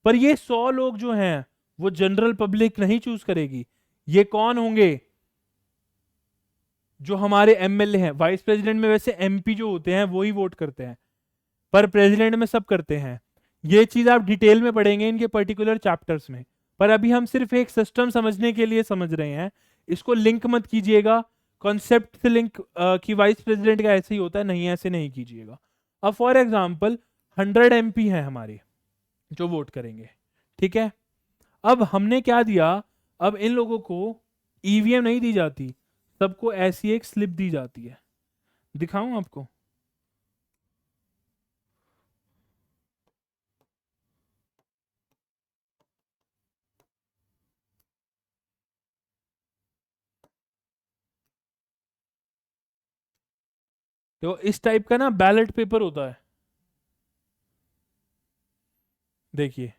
पर ये 100 लोग जो हैं वो जनरल पब्लिक नहीं चूज करेगी। ये कौन होंगे? जो हमारे एमएलए हैं। वाइस प्रेसिडेंट में वैसे एमपी जो होते हैं वो ही वोट करते हैं, पर प्रेसिडेंट में सब करते हैं। ये चीज आप डिटेल में पढ़ेंगे इनके पर्टिकुलर चैप्टर्स में, पर अभी हम सिर्फ एक सिस्टम समझने के लिए समझ रहे हैं। इसको लिंक मत कीजिएगा कॉन्सेप्ट से लिंक कि वाइस प्रेसिडेंट का ऐसे ही होता है, नहीं, ऐसे नहीं कीजिएगा। अब फॉर एग्जाम्पल 100 MP हैं हमारे जो वोट करेंगे, ठीक है। अब हमने क्या दिया? अब इन लोगों को ईवीएम नहीं दी जाती, सबको ऐसी एक स्लिप दी जाती है। दिखाऊं आपको? तो इस टाइप का ना बैलेट पेपर होता है, देखिए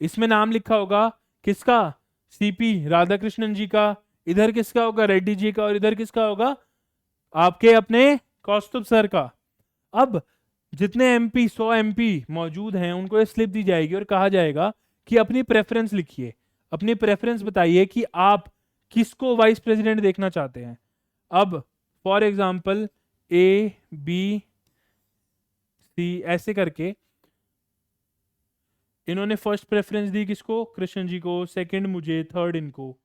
इसमें नाम लिखा होगा किसका? सीपी राधाकृष्णन जी का। इधर किसका होगा? रेड्डी जी का। और इधर किसका होगा? आपके अपने कौस्तुभ सर का। अब जितने एमपी 100 MP मौजूद हैं उनको ये स्लिप दी जाएगी और कहा जाएगा कि अपनी प्रेफरेंस लिखिए, अपनी प्रेफरेंस बताइए कि आप किसको वाइस प्रेसिडेंट देखना चाहते हैं। अब for example A B C ऐसे करके इन्होंने फर्स्ट प्रेफरेंस दी किसको? कृष्ण जी को। सेकंड मुझे, थर्ड इनको।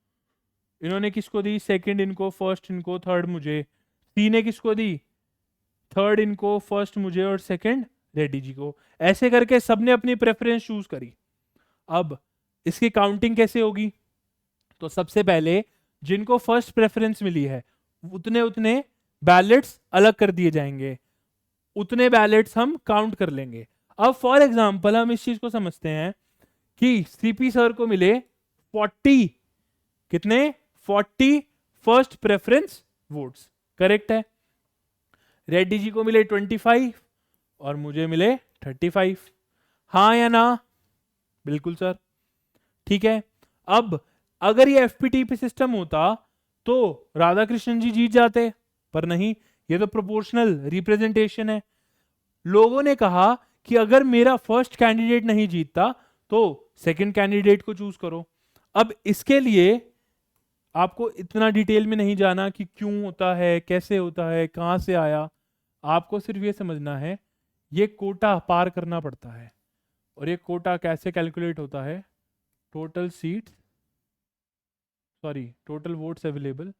इन्होंने किसको दी? सेकंड इनको, फर्स्ट इनको, थर्ड मुझे। सी ने किसको दी? थर्ड इनको, फर्स्ट मुझे और सेकंड रेड्डी जी को। ऐसे करके सबने अपनी प्रेफरेंस चूज करी। अब इसकी काउंटिंग कैसे होगी? तो सबसे पहले जिनको फर्स्ट प्रेफरेंस मिली है उतने उतने बैलेट्स अलग कर दिए जाएंगे, उतने बैलेट्स हम काउंट कर लेंगे। अब फॉर एग्जाम्पल हम इस चीज को समझते हैं कि सीपी सर को मिले 40, कितने? 40 फर्स्ट प्रेफरेंस वोट्स, करेक्ट है। रेड्डी जी को मिले 25 और मुझे मिले 35। हाँ या ना? बिल्कुल सर। ठीक है। अब अगर ये एफपीटीपी सिस्टम होता तो राधाकृष्णन जी जीत जाते, पर नहीं, ये तो प्रोपोर्शनल रिप्रेजेंटेशन है। लोगों ने कहा कि अगर मेरा फर्स्ट कैंडिडेट नहीं जीतता तो सेकंड कैंडिडेट को चूज करो। अब इसके लिए आपको इतना डिटेल में नहीं जाना कि क्यों होता है, कैसे होता है, कहां से आया। आपको सिर्फ ये समझना है ये कोटा पार करना पड़ता है। और ये कोटा कैसे कैलकुलेट होता है? Total seats, sorry total votes available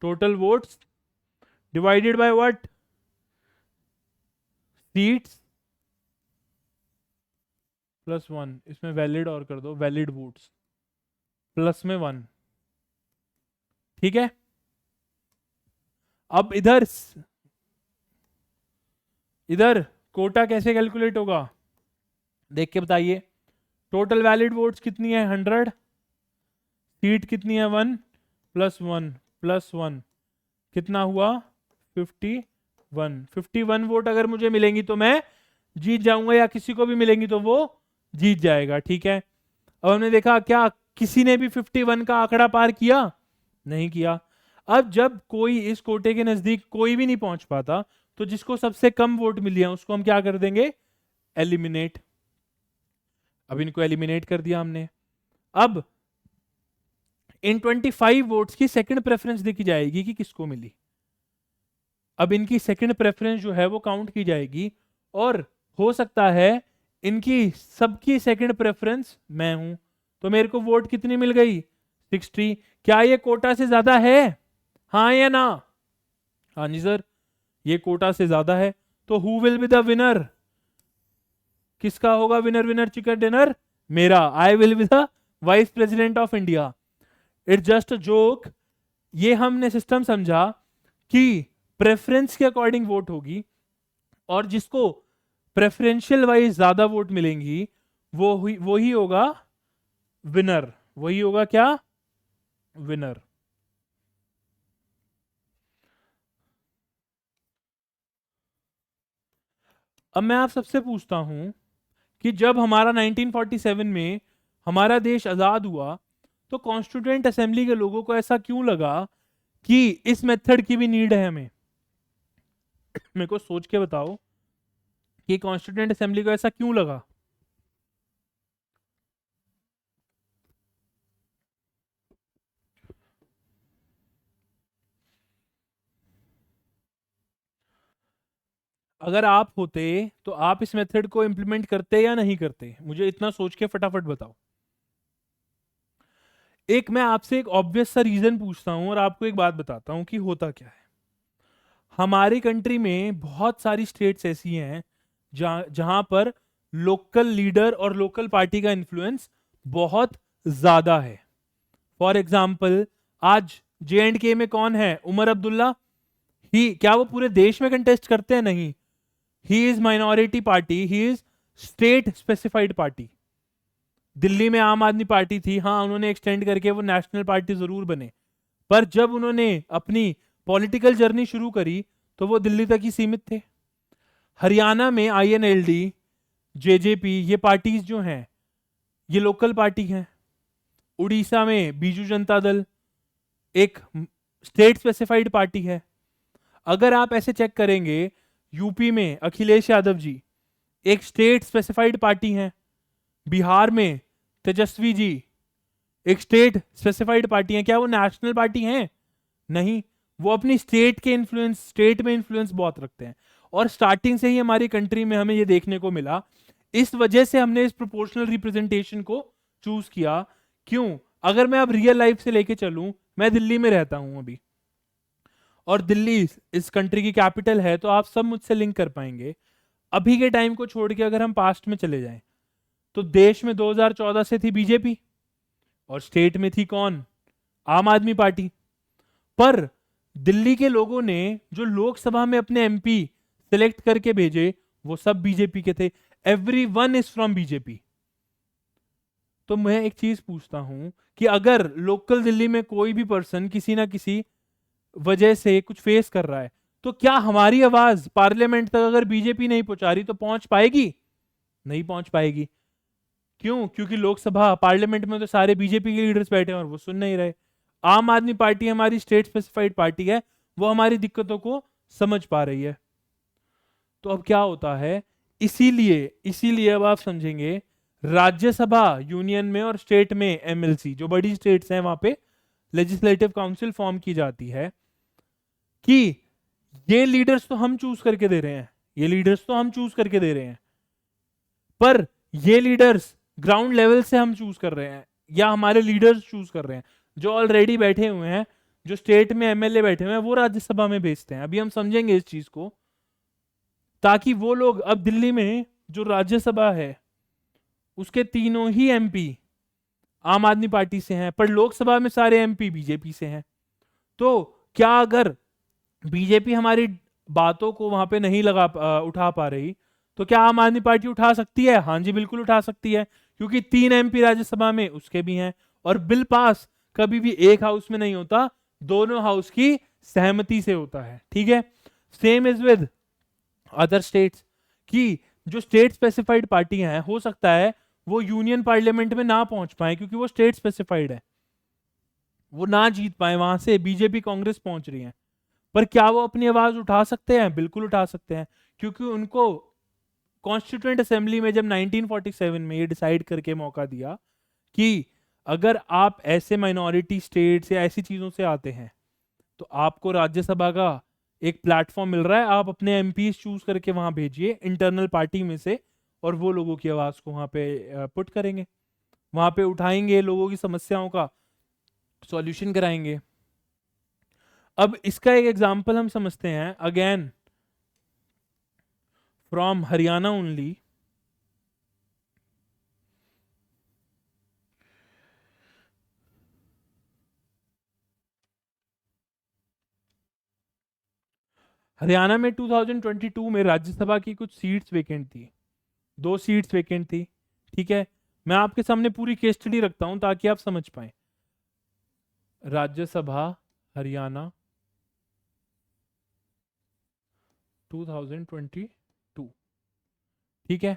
total votes divided by what, seats plus 1, इसमें वैलिड और कर दो, वैलिड वोट्स प्लस में 1, ठीक है। अब इधर इधर कोटा कैसे कैलकुलेट होगा, देख के बताइए। टोटल वैलिड वोट्स कितनी है 100, सीट कितनी है 1 प्लस 1 प्लस 1 कितना हुआ 51। 51 वोट अगर मुझे मिलेंगी तो मैं जीत जाऊंगा, या किसी को भी मिलेंगी तो वो जीत जाएगा, ठीक है। अब हमने देखा क्या किसी ने भी 51 का आंकड़ा पार किया, नहीं किया। अब जब कोई इस कोटे के नजदीक कोई भी नहीं पहुंच पाता, तो जिसको सबसे कम वोट मिली है उसको हम क्या कर देंगे, एलिमिनेट। अब इनको एलिमिनेट कर दिया हमने। अब इन 25 वोट्स की सेकंड प्रेफरेंस देखी जाएगी कि किसको मिली। अब इनकी सेकंड प्रेफरेंस जो है वो काउंट की जाएगी, और हो सकता है इनकी सबकी सेकंड प्रेफरेंस मैं हूं, तो मेरे को वोट कितनी मिल गई 60। क्या ये कोटा से ज्यादा है, हाँ या ना, हाँ जी सर ये कोटा से ज्यादा है। तो who will be the winner, किसका होगा विनर, विनर चिकन डिनर मेरा, I will be the vice president of India. It's just a joke. ये हमने सिस्टम समझा कि प्रेफरेंस के अकॉर्डिंग वोट होगी, और जिसको प्रेफरेंशियल वाइज ज्यादा वोट मिलेंगी वो ही होगा विनर, वही होगा क्या, विनर। अब मैं आप सबसे पूछता हूं कि जब हमारा 1947 में हमारा देश आजाद हुआ, तो कॉन्स्टिट्यूएंट असेंबली के लोगों को ऐसा क्यों लगा कि इस मेथड की भी नीड है हमें, मेरे को सोच के बताओ कि कॉन्स्टिट्यूएंट असेंबली को ऐसा क्यों लगा। अगर आप होते तो आप इस मेथड को इंप्लीमेंट करते या नहीं करते, मुझे इतना सोच के फटाफट बताओ। एक मैं आपसे एक ऑब्वियस सा रीजन पूछता हूं और आपको एक बात बताता हूं कि होता क्या है। हमारी कंट्री में बहुत सारी स्टेट्स ऐसी हैं जहां पर लोकल लीडर और लोकल पार्टी का इन्फ्लुएंस बहुत ज्यादा है। फॉर एग्जाम्पल आज J&K में कौन है, उमर अब्दुल्ला। ही क्या वो पूरे देश में कंटेस्ट करते हैं, नहीं, he is minority party, he is state specified party. Delhi में आम आदमी पार्टी थी, हाँ उन्होंने एक्सटेंड करके वो नेशनल पार्टी जरूर बने, पर जब उन्होंने अपनी पॉलिटिकल जर्नी शुरू करी तो वो दिल्ली तक ही सीमित थे। हरियाणा में INLD, JJP, ये पार्टीज जो हैं ये लोकल पार्टी हैं। उड़ीसा में बीजू जनता दल एक स्टेट स्पेसिफाइड पार्टी है। अगर आप ऐसे चेक करेंगे, यूपी में अखिलेश यादव जी एक स्टेट स्पेसिफाइड पार्टी है। बिहार में तेजस्वी जी एक स्टेट स्पेसिफाइड पार्टी है। क्या वो नेशनल पार्टी हैं, नहीं, वो अपनी स्टेट के इन्फ्लुएंस, स्टेट में इन्फ्लुएंस बहुत रखते हैं। और स्टार्टिंग से ही हमारी कंट्री में हमें ये देखने को मिला, इस वजह से हमने इस प्रोपोर्शनल रिप्रेजेंटेशन को चूज किया। क्यों, अगर मैं अब रियल लाइफ से लेके चलूं, मैं दिल्ली में रहता हूं अभी, और दिल्ली इस कंट्री की कैपिटल है, तो आप सब मुझसे लिंक कर पाएंगे। अभी के टाइम को छोड़ के अगर हम पास्ट में चले जाएं, तो देश में 2014 से थी बीजेपी, और स्टेट में थी कौन, आम आदमी पार्टी। पर दिल्ली के लोगों ने जो लोकसभा में अपने MP सिलेक्ट करके भेजे वो सब बीजेपी के थे। Everyone is from BJP. तो मैं एक चीज पूछता हूं कि अगर लोकल दिल्ली में कोई भी पर्सन किसी ना किसी वजह से कुछ फेस कर रहा है, तो क्या हमारी आवाज पार्लियामेंट तक अगर बीजेपी नहीं पहुंचा रही तो पहुंच पाएगी, नहीं पहुंच पाएगी। क्यों, क्योंकि लोकसभा पार्लियामेंट में तो सारे बीजेपी के लीडर्स बैठे हैं और वो सुन नहीं रहे। आम आदमी पार्टी हमारी स्टेट स्पेसिफाइड पार्टी है, वो हमारी दिक्कतों को समझ पा रही है। तो अब क्या होता है, इसीलिए इसीलिए अब आप समझेंगे, राज्यसभा यूनियन में और स्टेट में MLC, जो बड़ी स्टेट्स हैं वहां पे लेजिस्लेटिव काउंसिल फॉर्म की जाती है, कि ये लीडर्स तो हम चूज करके दे रहे हैं, ये लीडर्स तो हम चूज करके दे रहे हैं, पर ये लीडर्स ग्राउंड लेवल से हम चूज कर रहे हैं, या हमारे लीडर्स चूज कर रहे हैं जो ऑलरेडी बैठे हुए हैं। जो स्टेट में एमएलए बैठे हुए हैं वो राज्यसभा में भेजते हैं। अभी हम समझेंगे इस चीज को, ताकि वो लोग, अब दिल्ली में जो राज्यसभा है उसके तीनों ही एमपी आम आदमी पार्टी से हैं, पर लोकसभा में सारे एमपी बीजेपी से हैं। तो क्या अगर बीजेपी हमारी बातों को वहां पे नहीं उठा पा रही, तो क्या आम आदमी पार्टी उठा सकती है? हाँ जी, बिल्कुल उठा सकती है, क्योंकि 3 एमपी राज्यसभा में उसके भी हैं। और बिल पास कभी भी एक हाउस में नहीं होता, दोनों हाउस की सहमति से होता है। ठीक है, same is with other states, कि जो स्टेट स्पेसिफाइड पार्टियां हैं, हो सकता है वो यूनियन पार्लियामेंट में ना पहुंच पाए, क्योंकि वो स्टेट स्पेसिफाइड है, वो ना जीत पाए, वहां से बीजेपी कांग्रेस पहुंच रही है। पर क्या वो अपनी आवाज उठा सकते हैं? बिल्कुल उठा सकते हैं, क्योंकि उनको कॉन्स्टिट्यूएंट असेंबली में जब 1947 में ये डिसाइड करके मौका दिया कि अगर आप ऐसे माइनॉरिटी स्टेट्स या ऐसी चीजों से आते हैं तो आपको राज्यसभा का एक प्लेटफॉर्म मिल रहा है, आप अपने एमपी चूज करके वहां भेजिए इंटरनल पार्टी में से, और वो लोगों की आवाज को वहां पे पुट करेंगे, वहां पे उठाएंगे, लोगों की समस्याओं का सॉल्यूशन कराएंगे। अब इसका एक एग्जांपल हम समझते हैं, again from Haryana only. Haryana में 2022 में राज्यसभा की कुछ सीट्स वेकेंट थी, 2 सीट्स वेकेंट थी। ठीक है, मैं आपके सामने पूरी केस स्टडी रखता हूं ताकि आप समझ पाए। राज्यसभा हरियाणा 2022। ठीक है,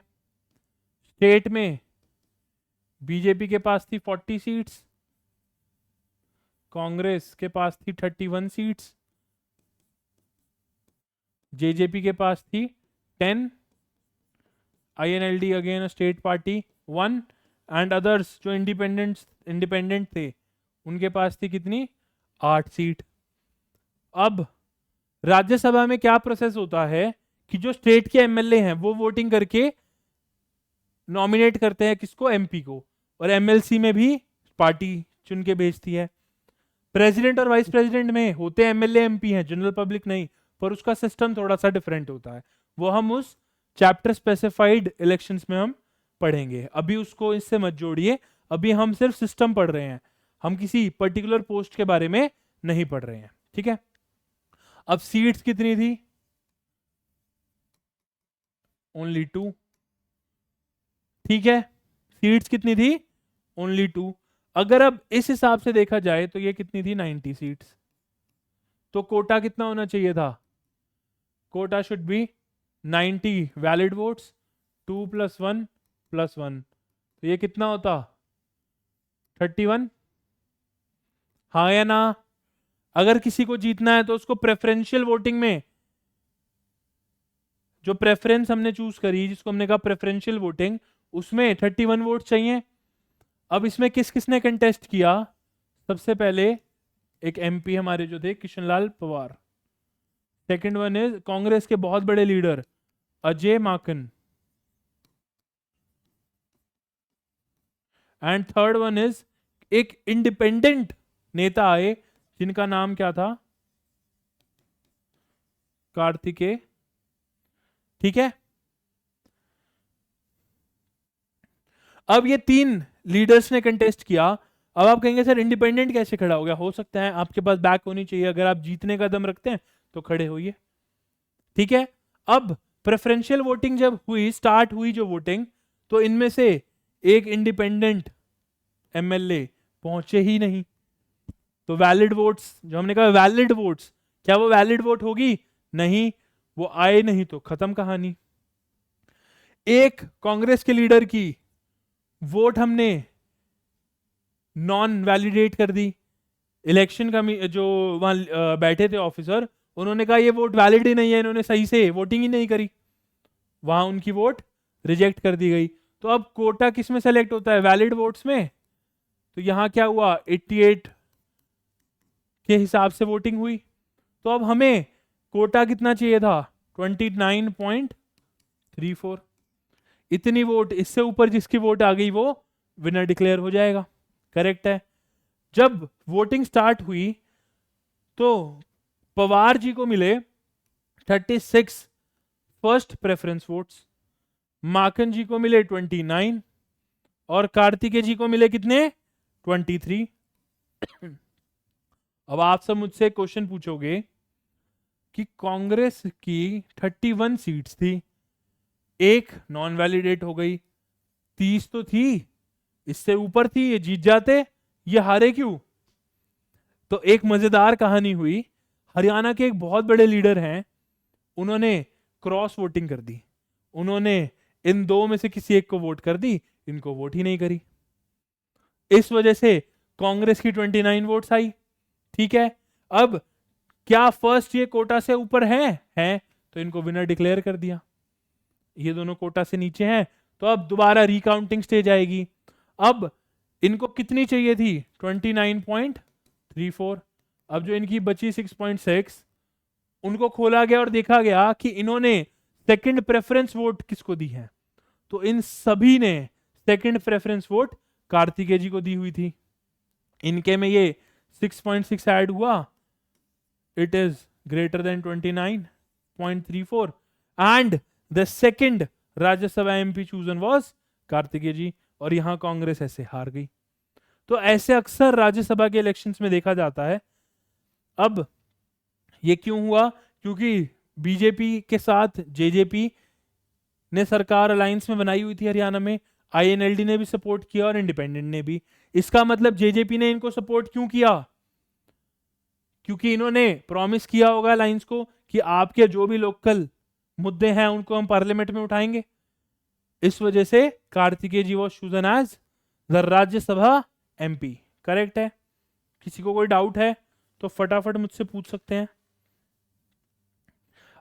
स्टेट में बीजेपी के पास थी 40 सीट्स, कांग्रेस के पास थी 31 सीट्स, जेजेपी के पास थी 10, INLD again state party 1, and others जो इंडिपेंडेंट थे उनके पास थी कितनी? 8 सीट। अब राज्यसभा में क्या प्रोसेस होता है कि जो स्टेट के एमएलए हैं वो वोटिंग करके नॉमिनेट करते हैं किसको? एमपी को, और एमएलसी में भी पार्टी चुन के भेजती है। प्रेसिडेंट और वाइस प्रेसिडेंट में होते एमएलए एमपी हैं, जनरल पब्लिक नहीं, पर उसका सिस्टम थोड़ा सा डिफरेंट होता है, वो हम उस चैप्टर स्पेसिफाइड इलेक्शंस में हम पढ़ेंगे। अभी उसको इससे मत जोड़िए, अभी हम सिर्फ सिस्टम पढ़ रहे हैं, हम किसी पर्टिकुलर पोस्ट के बारे में नहीं पढ़ रहे हैं। ठीक है, अब सीट्स कितनी थी? ओनली 2। ठीक है, सीट्स कितनी थी? ओनली 2। अगर अब इस हिसाब से देखा जाए तो ये कितनी थी? 90 सीट्स। तो कोटा कितना होना चाहिए था? Quota should be 90 valid votes, 2 + 1 + 1, तो ये कितना होता? 31। हाँ या ना? अगर किसी को जीतना है तो उसको प्रेफरेंशियल वोटिंग में, जो प्रेफरेंस हमने चूज करी, जिसको हमने कहा प्रेफरेंशियल वोटिंग, उसमें 31 वोट चाहिए। अब इसमें किस किसने कंटेस्ट किया? सबसे पहले एक एमपी हमारे जो थे Kishanlal Pawar, second one is Congress के बहुत बड़े leader Ajay Maken, and third one is एक इंडिपेंडेंट नेता आए जिनका नाम क्या था? कार्तिकेय। ठीक है, अब ये 3 लीडर्स ने कंटेस्ट किया। अब आप कहेंगे सर इंडिपेंडेंट कैसे खड़ा हो गया? हो सकता है आपके पास बैक होनी चाहिए, अगर आप जीतने का दम रखते हैं तो खड़े होइए। ठीक है, अब प्रेफरेंशियल वोटिंग जब हुई, स्टार्ट हुई जो वोटिंग, तो इनमें से एक इंडिपेंडेंट एमएलए पहुंचे ही नहीं। तो वैलिड वोट्स, जो हमने कहा वैलिड वोट्स, क्या वो वैलिड वोट होगी? नहीं, वो आए नहीं तो खत्म कहानी। एक कांग्रेस के लीडर की वोट हमने नॉन वैलिडेट कर दी। इलेक्शन का जो वहां बैठे थे ऑफिसर, उन्होंने कहा ये वोट वैलिड ही नहीं है, इन्होंने सही से वोटिंग ही नहीं करी, वहां उनकी वोट रिजेक्ट कर दी गई। तो अब कोटा किस में सेलेक्ट होता है? वैलिड वोट्स में। तो यहां क्या हुआ? 88 के हिसाब से वोटिंग हुई। तो अब हमें कोटा कितना चाहिए था? 29.34। इतनी वोट, इससे ऊपर जिसकी वोट आ गई वो विनर डिक्लेयर हो जाएगा। करेक्ट है। जब वोटिंग स्टार्ट हुई तो पवार जी को मिले 36 फर्स्ट प्रेफरेंस वोट्स, माकन जी को मिले 29 और कार्तिकेय जी को मिले कितने 23। अब आप सब मुझसे क्वेश्चन पूछोगे कि कांग्रेस की 31 सीट्स थी, एक नॉन वैलिडेट हो गई, 30 तो थी, इससे ऊपर थी, ये जीत जाते, ये हारे क्यों? तो एक मजेदार कहानी हुई। हरियाणा के एक बहुत बड़े लीडर हैं, उन्होंने क्रॉस वोटिंग कर दी, उन्होंने इन दो में से किसी एक को वोट कर दी, इनको वोट ही नहीं करी। इस वजह से कांग्रेस की 29 वोट्स आई। ठीक है, अब क्या फर्स्ट ये कोटा से ऊपर है तो इनको विनर डिक्लेयर कर दिया। ये दोनों कोटा से नीचे हैं, तो अब दोबारा रिकाउंटिंग स्टेज आएगी। अब इनको कितनी चाहिए थी 29.34। अब जो इनकी बची 6.6, उनको खोला गया और देखा गया कि इन्होंने सेकंड प्रेफरेंस वोट किसको दी है, तो इन सभी ने सेकंड प्रेफरेंस वोट कार्तिकेय जी को दी हुई थी। इनके में ये 6.6 ऐड हुआ, it is greater than 29.34 and the second Rajya Sabha MP chosen was Kartikeya ji, और यहां कांग्रेस ऐसे हार गई। तो ऐसे अक्सर राज्यसभा के इलेक्शंस में देखा जाता है। अब ये क्यों हुआ? क्योंकि बीजेपी के साथ जेजेपी ने सरकार अलायंस में बनाई हुई थी हरियाणा में, आईएनएलडी ने भी सपोर्ट किया और इंडिपेंडेंट ने भी। इसका मतलब जेजेपी ने इनको सपोर्ट क्यों किया? क्योंकि इन्होंने प्रॉमिस किया होगा अलायंस को कि आपके जो भी लोकल मुद्दे हैं उनको हम पार्लियामेंट में उठाएंगे। इस वजह से Kartikeya ji was chosen as the Rajya Sabha MP. Correct है? किसी को कोई डाउट है तो फटाफट मुझसे पूछ सकते हैं।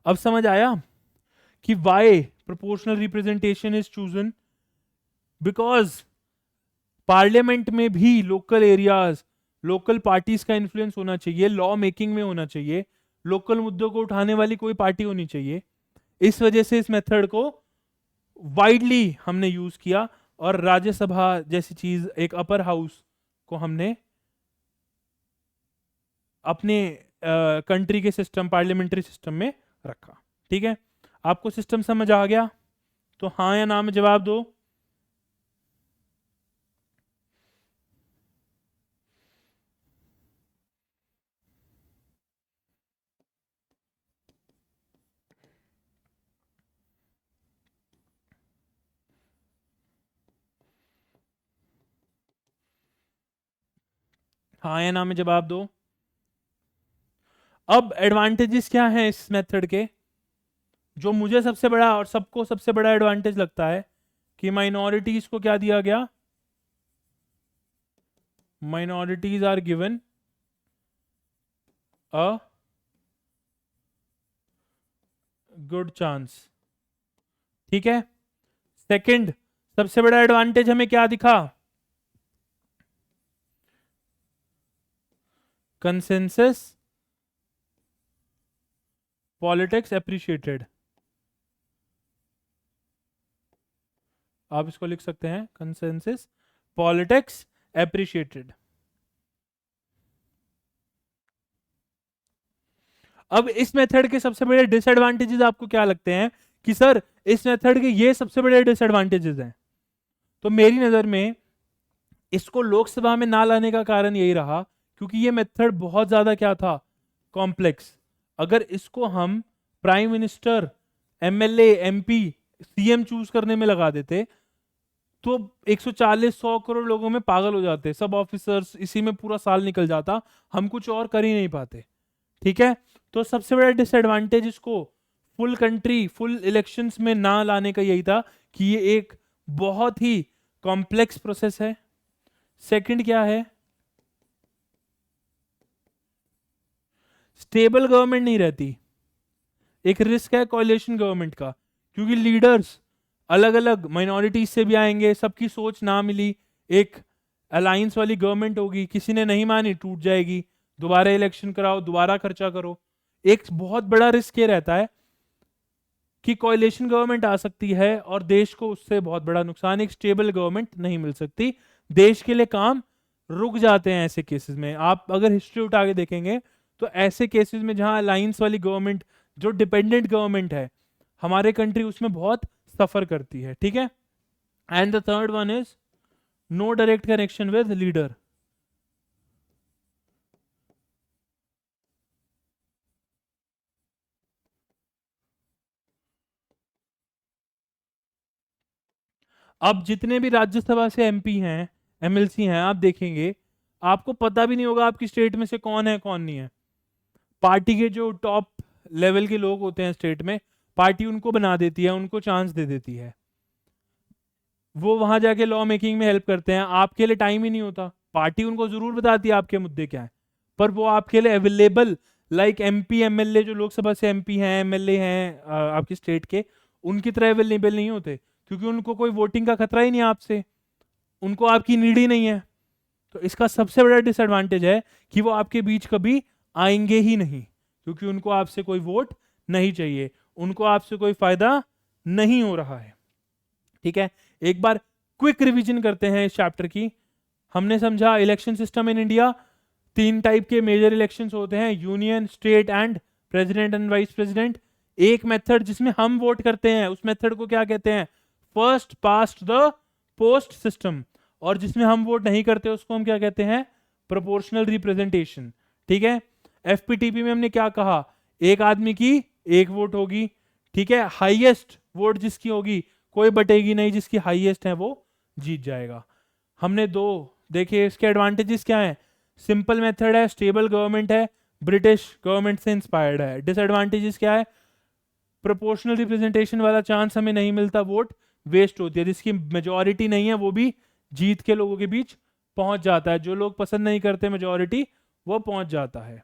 अब समझ आया कि why proportional representation is chosen? Because parliament में भी लोकल एरियाज, लोकल पार्टीज का इन्फ्लुएंस होना चाहिए, लॉ मेकिंग में होना चाहिए, लोकल मुद्दों को उठाने वाली कोई पार्टी होनी चाहिए। इस वजह से इस मेथड को वाइडली हमने यूज किया और राज्यसभा जैसी चीज, एक अपर हाउस को हमने अपने कंट्री के सिस्टम, पार्लियामेंट्री सिस्टम में रखा। ठीक है, आपको सिस्टम समझ आ गया? तो हाँ या ना में जवाब दो। हाँ या ना में जवाब दो। अब एडवांटेजेस क्या हैं इस मेथड के? जो मुझे सबसे बड़ा और सबको सबसे बड़ा एडवांटेज लगता है कि माइनॉरिटीज को क्या दिया गया? Minorities are given a good chance. ठीक है, सेकंड सबसे बड़ा एडवांटेज हमें क्या दिखा? Consensus politics appreciated. आप इसको लिख सकते हैं कंसेंसस पॉलिटिक्स एप्रिशिएटेड। अब इस मेथड के सबसे बड़े डिसएडवांटेजेस आपको क्या लगते हैं कि सर इस मेथड के ये सबसे बड़े डिसएडवांटेजेस हैं? तो मेरी नजर में इसको लोकसभा में ना लाने का कारण यही रहा क्योंकि ये मेथड बहुत ज्यादा क्या था? कॉम्प्लेक्स। अगर इसको हम prime minister, MLA, MP, CM choose करने में लगा देते तो 140-100 करोड़ लोगों में पागल हो जाते, सब ऑफिसर्स, इसी में पूरा साल निकल जाता, हम कुछ और कर ही नहीं पाते। ठीक है, तो सबसे बड़ा डिसएडवांटेज इसको फुल कंट्री, फुल इलेक्शंस में ना लाने का यही था कि ये एक बहुत ही कॉम्प्लेक्स प्रोसेस है। सेकंड क्या है? स्टेबल गवर्नमेंट नहीं रहती, एक रिस्क है कोalition गवर्नमेंट का, क्योंकि लीडर्स अलग अलग माइनॉरिटीज से भी आएंगे, सबकी सोच ना मिली, एक अलायंस वाली गवर्नमेंट होगी, किसी ने नहीं मानी टूट जाएगी, दोबारा इलेक्शन कराओ, दोबारा खर्चा करो। एक बहुत बड़ा रिस्क ये रहता है कि कोalition गवर्नमेंट आ सकती है और देश को उससे बहुत बड़ा नुकसान, एक स्टेबल गवर्नमेंट नहीं मिल सकती, देश के लिए काम रुक जाते हैं ऐसे केसेस में। आप अगर हिस्ट्री उठा के देखेंगे तो ऐसे केसेस में जहां अलायंस वाली गवर्नमेंट, जो डिपेंडेंट गवर्नमेंट है हमारे कंट्री, उसमें बहुत सफर करती है, ठीक है। And the third one is no direct connection with leader. अब जितने भी राज्यसभा से एमपी हैं, एमएलसी हैं, आप देखेंगे आपको पता भी नहीं होगा आपकी स्टेट में से कौन है कौन नहीं है। पार्टी के जो टॉप लेवल के लोग होते हैं स्टेट में, पार्टी उनको बना देती है, उनको चांस दे देती है, वो वहां जाके लॉ मेकिंग में हेल्प करते हैं। आपके लिए टाइम ही नहीं होता, पार्टी उनको जरूर बताती है आपके मुद्दे क्या है, पर वो आपके लिए अवेलेबल, लाइक एमपी एमएलए जो लोकसभा से एमपी हैं, एमएलए हैं आपकी स्टेट के, उनकी तरह अवेलेबल नहीं होते, क्योंकि उनको कोई वोटिंग का खतरा ही नहीं है आपसे, उनको आपकी नीड ही नहीं है। तो इसका सबसे बड़ा डिसएडवांटेज है कि वो आपके बीच कभी आएंगे ही नहीं, क्योंकि उनको आपसे कोई वोट नहीं चाहिए, उनको आपसे कोई फायदा नहीं हो रहा है, ठीक है। एक बार क्विक रिवीजन करते हैं इस चैप्टर की। हमने समझा election system in India, 3 type के मेजर इलेक्शंस होते हैं, union, state and president and vice president. एक मेथड जिसमें हम वोट करते हैं उस मेथड को क्या कहते हैं, first past the post system, और जिसमें हम वोट नहीं करते उसको हम क्या कहते हैं, प्रोपोर्शनल रिप्रेजेंटेशन, ठीक है। एफपीटीपी में हमने क्या कहा, एक आदमी की एक वोट होगी, ठीक है, हाईएस्ट वोट जिसकी होगी कोई बटेगी नहीं, जिसकी हाईएस्ट है वो जीत जाएगा। हमने दो देखे, इसके एडवांटेजेस क्या है, सिंपल मेथड है, स्टेबल गवर्नमेंट है, ब्रिटिश गवर्नमेंट से इंस्पायर्ड है। डिसएडवांटेजेस क्या है, प्रोपोर्शनल रिप्रेजेंटेशन वाला चांस हमें नहीं मिलता, वोट वेस्ट होती है, जिसकी मेजोरिटी नहीं है वो भी जीत के लोगों के बीच पहुंच जाता है, जो लोग पसंद नहीं करते मेजोरिटी वो पहुंच जाता है।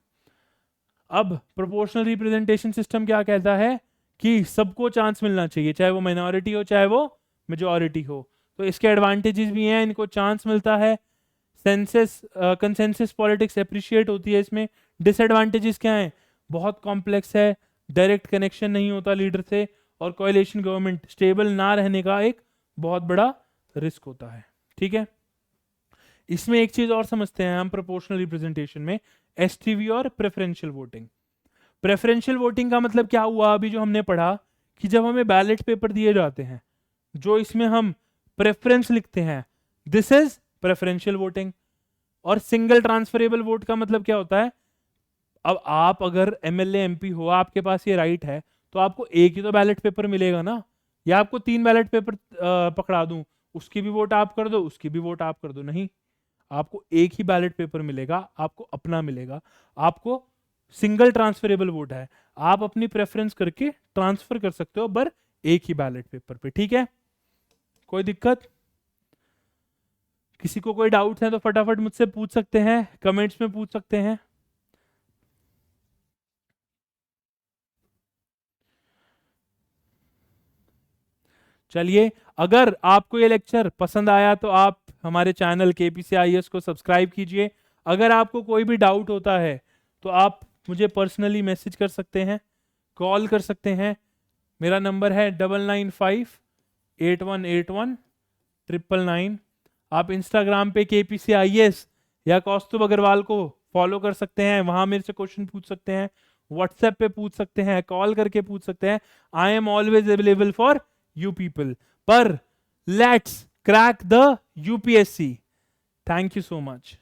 अब प्रोपोर्शनल रिप्रेजेंटेशन सिस्टम क्या कहता है कि सबको चांस मिलना चाहिए, चाहे वो माइनॉरिटी हो चाहे वो मेजोरिटी हो। तो इसके एडवांटेजेस भी हैं, इनको चांस मिलता है, सेंसस कंसेंसस पॉलिटिक्स अप्रिशिएट होती है इसमें। डिसएडवांटेजेस क्या हैं, बहुत कॉम्प्लेक्स है, डायरेक्ट कनेक्शन नहीं होता लीडर से, और कोएलिशन गवर्नमेंट स्टेबल ना रहने का एक बहुत बड़ा रिस्क होता है, ठीक है। इसमें एक चीज और समझते हैं हम प्रोपोर्शनल रिप्रेजेंटेशन में, एसटीवी और प्रेफरेंशियल वोटिंग। प्रेफरेंशियल वोटिंग का मतलब क्या हुआ, अभी जो हमने पढ़ा कि जब हमें बैलेट पेपर दिए जाते हैं जो इसमें हम प्रेफरेंस लिखते हैं, दिस इज प्रेफरेंशियल वोटिंग। और सिंगल ट्रांसफरेबल वोट का मतलब क्या होता है, अब आप अगर एमएलए एमपी हो, आपके पास ये राइट है, तो आपको एक ही तो बैलेट पेपर मिलेगा ना, या आपको 3 बैलेट पेपर पकड़ा दूं, उसकी भी वोट आप कर दो उसकी भी वोट आप कर दो, नहीं, आपको एक ही बैलेट पेपर मिलेगा, आपको अपना मिलेगा। आपको सिंगल ट्रांसफरेबल वोट है, आप अपनी प्रेफरेंस करके ट्रांसफर कर सकते हो, पर एक ही बैलेट पेपर पे, ठीक है। कोई दिक्कत, किसी को कोई डाउट है तो फटाफट मुझसे पूछ सकते हैं, कमेंट्स में पूछ सकते हैं। चलिए, अगर आपको ये लेक्चर पसंद आया तो आप हमारे चैनल KPCIS को सब्सक्राइब कीजिए। अगर आपको कोई भी डाउट होता है तो आप मुझे पर्सनली मैसेज कर सकते हैं, कॉल कर सकते हैं। मेरा नंबर है 9958181999। आप इंस्टाग्राम पे KPCIS या कौस्तुभ अग्रवाल को फॉलो कर सकते हैं, वहां मेरे से क्वेश्चन पूछ सकते हैं, व्हाट्सएप पे पूछ सकते हैं, कॉल करके पूछ सकते हैं। I am always available for you people. But let's crack the UPSC. Thank you so much.